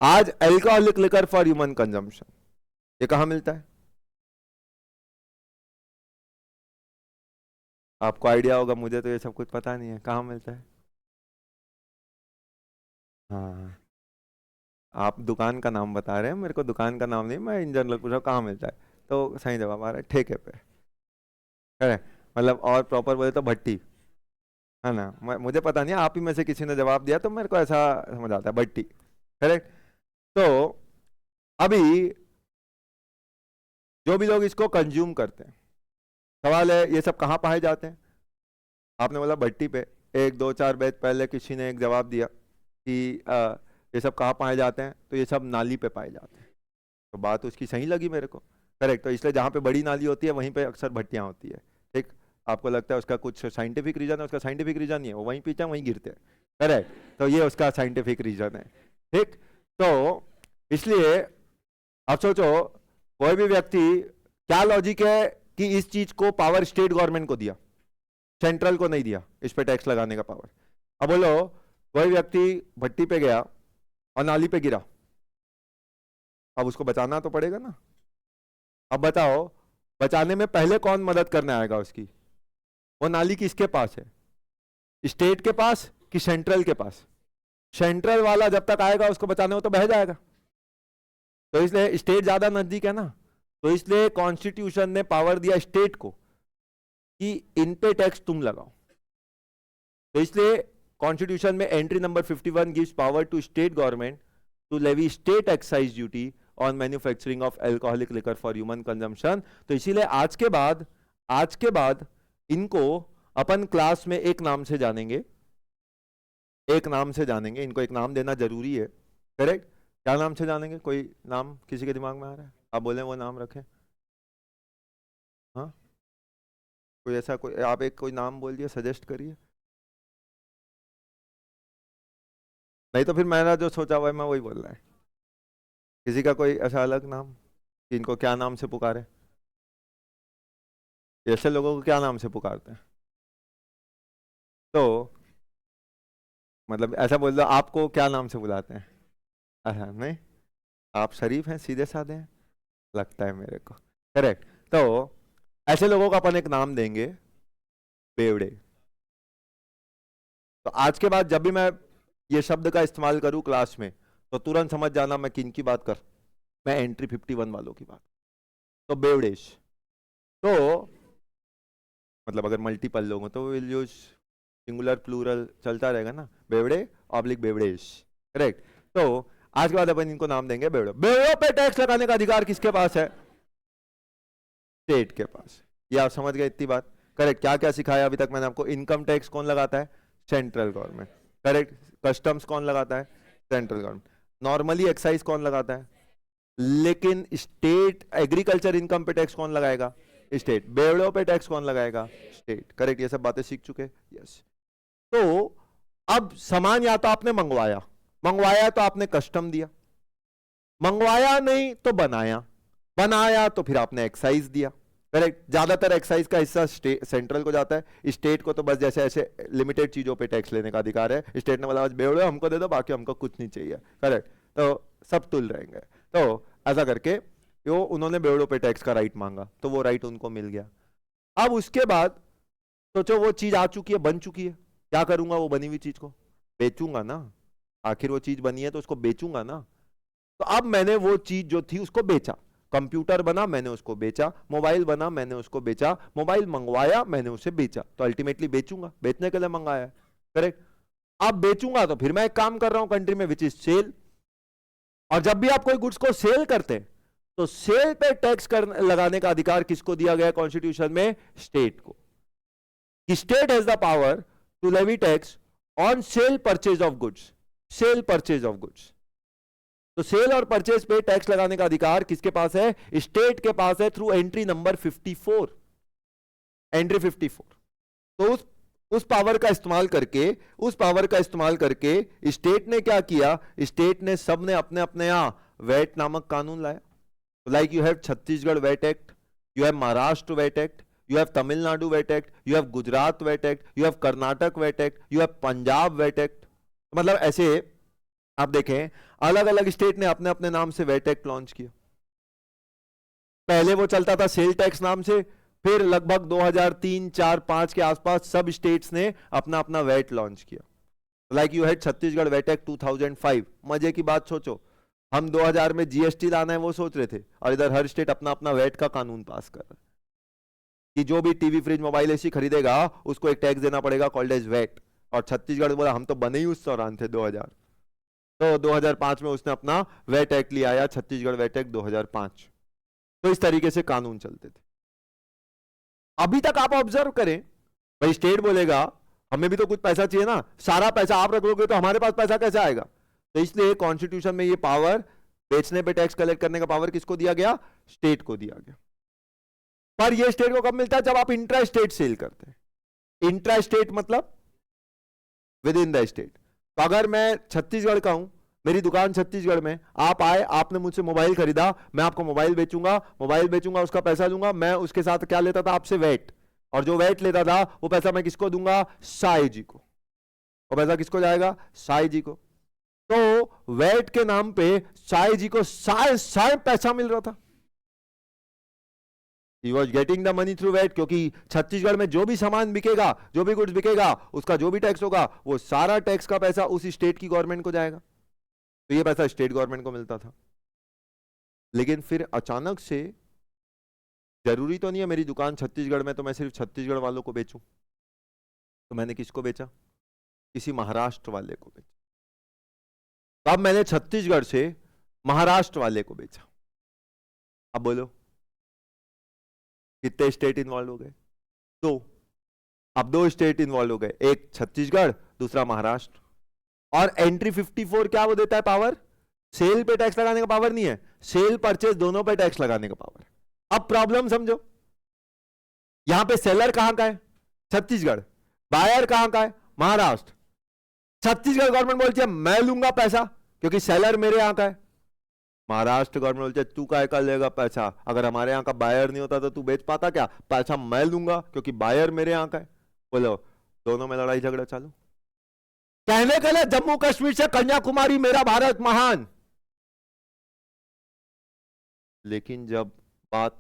आज alcoholic liquor for human consumption ये कहां मिलता है, आपको आइडिया होगा, मुझे तो ये सब कुछ पता नहीं है, कहां मिलता है। हाँ, आप दुकान का नाम बता रहे हैं, मेरे को दुकान का नाम नहीं, मैं इन जनरल पूछ रहा हूँ कहाँ मिलता है। तो सही जवाब आ रहा है ठेके पे, है मतलब। और प्रॉपर बोले तो भट्टी, है ना। मुझे पता नहीं, आप ही में से किसी ने जवाब दिया तो मेरे को ऐसा समझ आता है, भट्टी। करेक्ट। तो अभी जो भी लोग इसको कंज्यूम करते हैं, सवाल है ये सब कहाँ पाए जाते हैं। आपने बोला भट्टी पे, 1 2 4 बैच पहले किसी ने एक जवाब दिया कि ये सब कहाँ पाए जाते हैं, तो ये सब नाली पे पाए जाते हैं। तो बात उसकी सही लगी मेरे को। करेक्ट। तो इसलिए जहाँ पे बड़ी नाली होती है वहीं पे अक्सर भट्टियाँ होती है। ठीक। आपको लगता है उसका कुछ साइंटिफिक रीजन है, उसका साइंटिफिक रीजन नहीं है, वो वहीं पीछे वहीं गिरते हैं। करेक्ट। तो ये उसका साइंटिफिक रीजन है। ठीक। तो इसलिए आप सोचो, कोई भी व्यक्ति, क्या लॉजिक है कि इस चीज को पावर स्टेट गवर्नमेंट को दिया, सेंट्रल को नहीं दिया इस पे टैक्स लगाने का पावर। अब बोलो, कोई व्यक्ति भट्टी पे गया और नाली पे गिरा, अब उसको बचाना तो पड़ेगा ना। अब बताओ, बचाने में पहले कौन मदद करने आएगा उसकी? वो नाली किसके पास है, स्टेट के पास कि सेंट्रल के पास? सेंट्रल वाला जब तक आएगा उसको बचाने, वो तो बह जाएगा। तो इसलिए स्टेट ज्यादा नजदीक है ना, तो इसलिए कॉन्स्टिट्यूशन ने पावर दिया स्टेट को कि इन पे टैक्स तुम लगाओ। तो इसलिए कॉन्स्टिट्यूशन में entry number 51 gives power to state government to levy state excise duty on manufacturing of alcoholic liquor for human consumption. तो इसीलिए आज के बाद इनको अपन क्लास में एक नाम से जानेंगे, एक नाम से जानेंगे। इनको एक नाम देना जरूरी है। करेक्ट। क्या नाम से जानेंगे? कोई नाम किसी के दिमाग में आ रहा है? आप बोले वो नाम रखें। हाँ, कोई ऐसा, कोई आप एक कोई नाम बोल दिया, सजेस्ट करिए। नहीं तो फिर मैंने जो सोचा हुआ है मैं वही बोल रहा है। किसी का कोई ऐसा अलग नाम कि इनको क्या नाम से पुकारे? ऐसे लोगों को क्या नाम से पुकारते हैं? तो मतलब ऐसा बोल दो, आपको क्या नाम से बुलाते हैं? अच्छा नहीं, आप शरीफ हैं, सीधे साधे हैं लगता है मेरे को। करेक्ट। तो ऐसे लोगों को अपन एक नाम देंगे, बेवड़े। तो आज के बाद जब भी मैं ये शब्द का इस्तेमाल करूं क्लास में, तो तुरंत समझ जाना मैं किन की बात कर, मैं एंट्री 51 वालों की बात। तो बेवड़ेश, तो मतलब अगर मल्टीपल लोग हो तो विल यूज सिंगुलर प्लूरल, चलता रहेगा ना, बेवड़े ऑब्लिक बेवड़ेश। करेक्ट। तो आज के बाद अपन इनको नाम देंगे बेवड़े। बेवड़ों पे टैक्स लगाने का अधिकार किसके पास है? स्टेट के पास। ये आप समझ गए इतनी बात? करेक्ट। क्या क्या सिखाया अभी तक मैंने आपको? इनकम टैक्स कौन लगाता है? Central government. करेक्ट। कस्टम्स कौन लगाता है? Central government. नॉर्मली एक्साइज कौन लगाता है? लेकिन स्टेट एग्रीकल्चर इनकम पे टैक्स कौन लगाएगा? स्टेट। बेवड़ों पे टैक्स कौन लगाएगा? स्टेट। करेक्ट। ये सब बातें सीख चुके? यस। तो अब सामान या तो आपने मंगवाया, मंगवाया तो आपने कस्टम दिया, मंगवाया नहीं तो बनाया, बनाया तो फिर आपने एक्साइज दिया। करेक्ट। ज्यादातर एक्साइज का हिस्सा सेंट्रल को जाता है, स्टेट को तो बस जैसे ऐसे लिमिटेड चीजों पे टैक्स लेने का अधिकार है। स्टेट ने बोला बेवड़े हमको दे दो, बाकी हमको कुछ नहीं चाहिए। करेक्ट। तो सब तुल रहेंगे। तो ऐसा करके वो उन्होंने बेवड़ों पे टैक्स का राइट मांगा, तो वो राइट उनको मिल गया। अब उसके बाद सोचो, वो चीज आ चुकी है, बन चुकी है, क्या करूंगा वो बनी हुई चीज को? बेचूंगा ना, आखिर वो चीज बनी है तो उसको बेचूंगा ना। तो अब मैंने वो चीज जो थी उसको बेचा। कंप्यूटर बना, मैंने उसको बेचा। मोबाइल बना, मैंने उसको बेचा। मोबाइल मंगवाया, मैंने उसे बेचा। तो अल्टीमेटली बेचूंगा, बेचने के लिए मंगाया। करेक्ट। अब बेचूंगा तो फिर मैं एक काम कर रहा हूं कंट्री में, विच इज सेल। और जब भी आप कोई गुड्स को सेल करते हैं, तो सेल पे टैक्स लगाने का अधिकार किसको दिया गया कॉन्स्टिट्यूशन में? स्टेट को। State has the power to levy tax on sale purchase of goods. Sale purchase of goods. तो सेल और परचेज पे टैक्स लगाने का अधिकार किसके पास है? स्टेट के पास है, थ्रू एंट्री नंबर 54। एंट्री 54। तो उस पावर का इस्तेमाल करके स्टेट ने क्या किया? स्टेट ने सबने अपने अपने यहां वैट नामक कानून लाया। Like you have Chhattisgarh VAT act, you have Maharashtra VAT act, you have Tamil Nadu VAT Act, you have Gujarat VAT Act, you have Karnataka VAT Act, you have Punjab VAT Act। मतलब ऐसे आप देखें, अलग अलग state ने अपने अपने नाम से वैट एक्ट लॉन्च किया। पहले वो चलता था सेल टैक्स नाम से, फिर लगभग 2003, 4, 5 के आसपास सब स्टेट्स ने अपना अपना वैट लॉन्च किया। लाइक यू हैड छत्तीसगढ़ वेटेक 2005, मजे की बात सोचो, हम 2000 में जीएसटी लाना है वो सोच रहे थे, और इधर हर स्टेट अपना अपना वेट का कानून पास कर रहा है कि जो भी टीवी, फ्रिज, मोबाइल एसी खरीदेगा उसको एक टैक्स देना पड़ेगा कॉल्ड एज वेट। और छत्तीसगढ़ बोला हम तो बने ही उस दौरान थे 2000, तो 2005 में उसने अपना वेट एक्ट लिया आया, छत्तीसगढ़ वेट एक्ट 2005। तो इस तरीके से कानून चलते थे। अभी तक आप ऑब्जर्व करें, भाई स्टेट बोलेगा हमें भी तो कुछ पैसा चाहिए ना, सारा पैसा आप रख लोगे तो हमारे पास पैसा कैसे आएगा? तो इसलिए कॉन्स्टिट्यूशन में ये पावर, बेचने पे टैक्स कलेक्ट करने का पावर किसको दिया गया? स्टेट को दिया गया। पर ये स्टेट को कब मिलता है? जब आप इंट्रा स्टेट सेल करते हैं। इंट्रा स्टेट मतलब विद इन द स्टेट। तो अगर मैं छत्तीसगढ़ का हूं, मेरी दुकान छत्तीसगढ़ में, आप आए, आपने मुझसे मोबाइल खरीदा, मैं आपको मोबाइल बेचूंगा, उसका पैसा दूंगा, मैं उसके साथ क्या लेता था? आपसे वेट, और जो वेट लेता था वो पैसा मैं किसको दूंगा? साई जी को। और पैसा किसको जाएगा? साई जी को। तो वेट के नाम पे साई जी को साई पैसा मिल रहा था। He was getting the money through VAT, क्योंकि छत्तीसगढ़ में जो भी सामान बिकेगा, जो भी गुड्स बिकेगा, उसका जो भी टैक्स होगा, वो सारा टैक्स का पैसा उस स्टेट की गवर्नमेंट को जाएगा। तो ये पैसा स्टेट गवर्नमेंट को मिलता था। लेकिन फिर अचानक से, जरूरी तो नहीं है मेरी दुकान छत्तीसगढ़ में तो मैं सिर्फ छत्तीसगढ़ वालों को बेचूं, तो मैंने किसको बेचा? किसी महाराष्ट्र वाले को बेचा। अब मैंने छत्तीसगढ़ से महाराष्ट्र वाले को बेचा। अब बोलो कितने स्टेट इन्वॉल्व हो गए? दो। अब दो स्टेट इन्वॉल्व हो गए, एक छत्तीसगढ़, दूसरा महाराष्ट्र। और एंट्री 54 क्या वो देता है? पावर। सेल पे टैक्स लगाने का पावर नहीं है, सेल परचेज दोनों पे टैक्स लगाने का पावर है। अब प्रॉब्लम समझो, यहां पे सेलर कहां का है? छत्तीसगढ़। बायर कहां का है? महाराष्ट्र। छत्तीसगढ़ गवर्नमेंट बोलती है मैं लूंगा पैसा क्योंकि सेलर मेरे यहां का है। महाराष्ट्र गवर्नमेंट बोलती है तू काय का लेगा पैसा, अगर हमारे यहाँ का बायर नहीं होता तो तू बेच पाता क्या? पैसा मैं लूंगा क्योंकि बायर मेरे यहाँ का है। बोलो, दोनों में लड़ाई झगड़ा चालू। कहने के लिए जम्मू कश्मीर से कन्याकुमारी मेरा भारत महान, लेकिन जब बात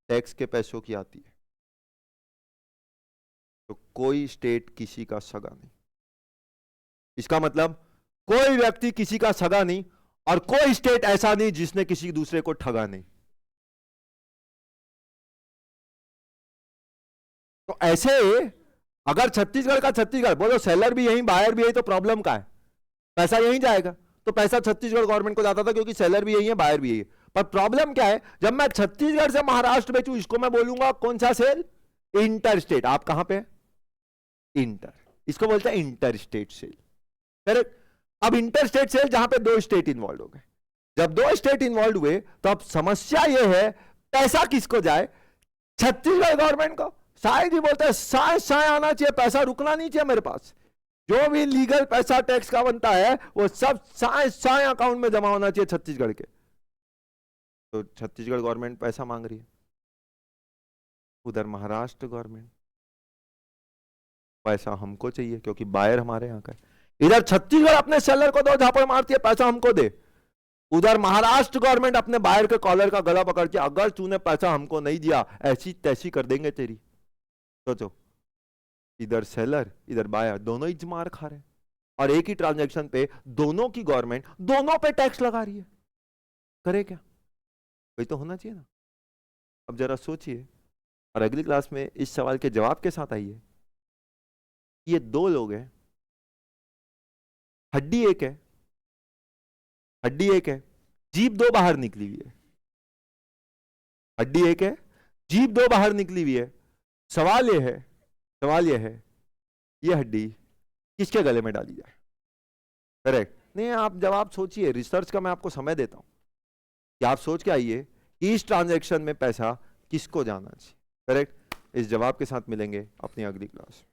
टैक्स के पैसों की आती है तो कोई स्टेट किसी का सगा नहीं। इसका मतलब कोई व्यक्ति किसी का सगा नहीं, और कोई स्टेट ऐसा नहीं जिसने किसी दूसरे को ठगा नहीं। तो ऐसे अगर छत्तीसगढ़ का छत्तीसगढ़ बोलो, सेलर भी यही, बायर भी यही, तो प्रॉब्लम का है? पैसा यहीं जाएगा। तो पैसा छत्तीसगढ़ गवर्नमेंट को जाता था क्योंकि सेलर भी यही है, बायर भी यही है। पर प्रॉब्लम क्या है? जब मैं छत्तीसगढ़ से महाराष्ट्र बेचूं, इसको मैं बोलूंगा कौन सा सेल? Inter state. आप कहां पे? इंटर। इसको बोलते हैं इंटर स्टेट सेल। करेक्ट। अब इंटर स्टेट सेल जहां पे दो स्टेट इन्वॉल्व हो गए, जब दो स्टेट इन्वॉल्व हुए तो अब समस्या यह है पैसा किसको जाए? छत्तीसगढ़ गवर्नमेंट को। साई जी बोलते हैं साय आना चाहिए, पैसा रुकना नहीं चाहिए मेरे पास। जो भी लीगल पैसा टैक्स का बनता है वो सब साय अकाउंट में जमा होना चाहिए छत्तीसगढ़ के। तो छत्तीसगढ़ गवर्नमेंट पैसा मांग रही है, उधर महाराष्ट्र गवर्नमेंट पैसा हमको चाहिए क्योंकि बायर हमारे यहाँ का है। इधर छत्तीसगढ़ अपने सेलर को दो झापड़ मारती है पैसा हमको दे, उधर महाराष्ट्र गवर्नमेंट अपने बायर के कॉलर का गला पकड़ के अगर तूने पैसा हमको नहीं दिया ऐसी तैसी कर देंगे तेरी। सोचो, इधर सेलर इधर बायर दोनों ही मार खा रहे हैं, और एक ही ट्रांजैक्शन पे दोनों की गवर्नमेंट दोनों पे टैक्स लगा रही है। करे क्या? वही तो होना चाहिए ना। अब जरा सोचिए, और अगली क्लास में इस सवाल के जवाब के साथ आइए। ये दो लोग हैं, हड्डी एक है, हड्डी एक है, जीभ दो बाहर निकली हुई है। हड्डी एक है, जीभ दो बाहर निकली हुई है। सवाल यह है ये हड्डी किसके गले में डाली जाए? करेक्ट। नहीं, आप जवाब सोचिए, रिसर्च का मैं आपको समय देता हूं कि आप सोच के आइए कि इस ट्रांजैक्शन में पैसा किसको जाना चाहिए। करेक्ट। इस जवाब के साथ मिलेंगे अपनी अगली क्लास।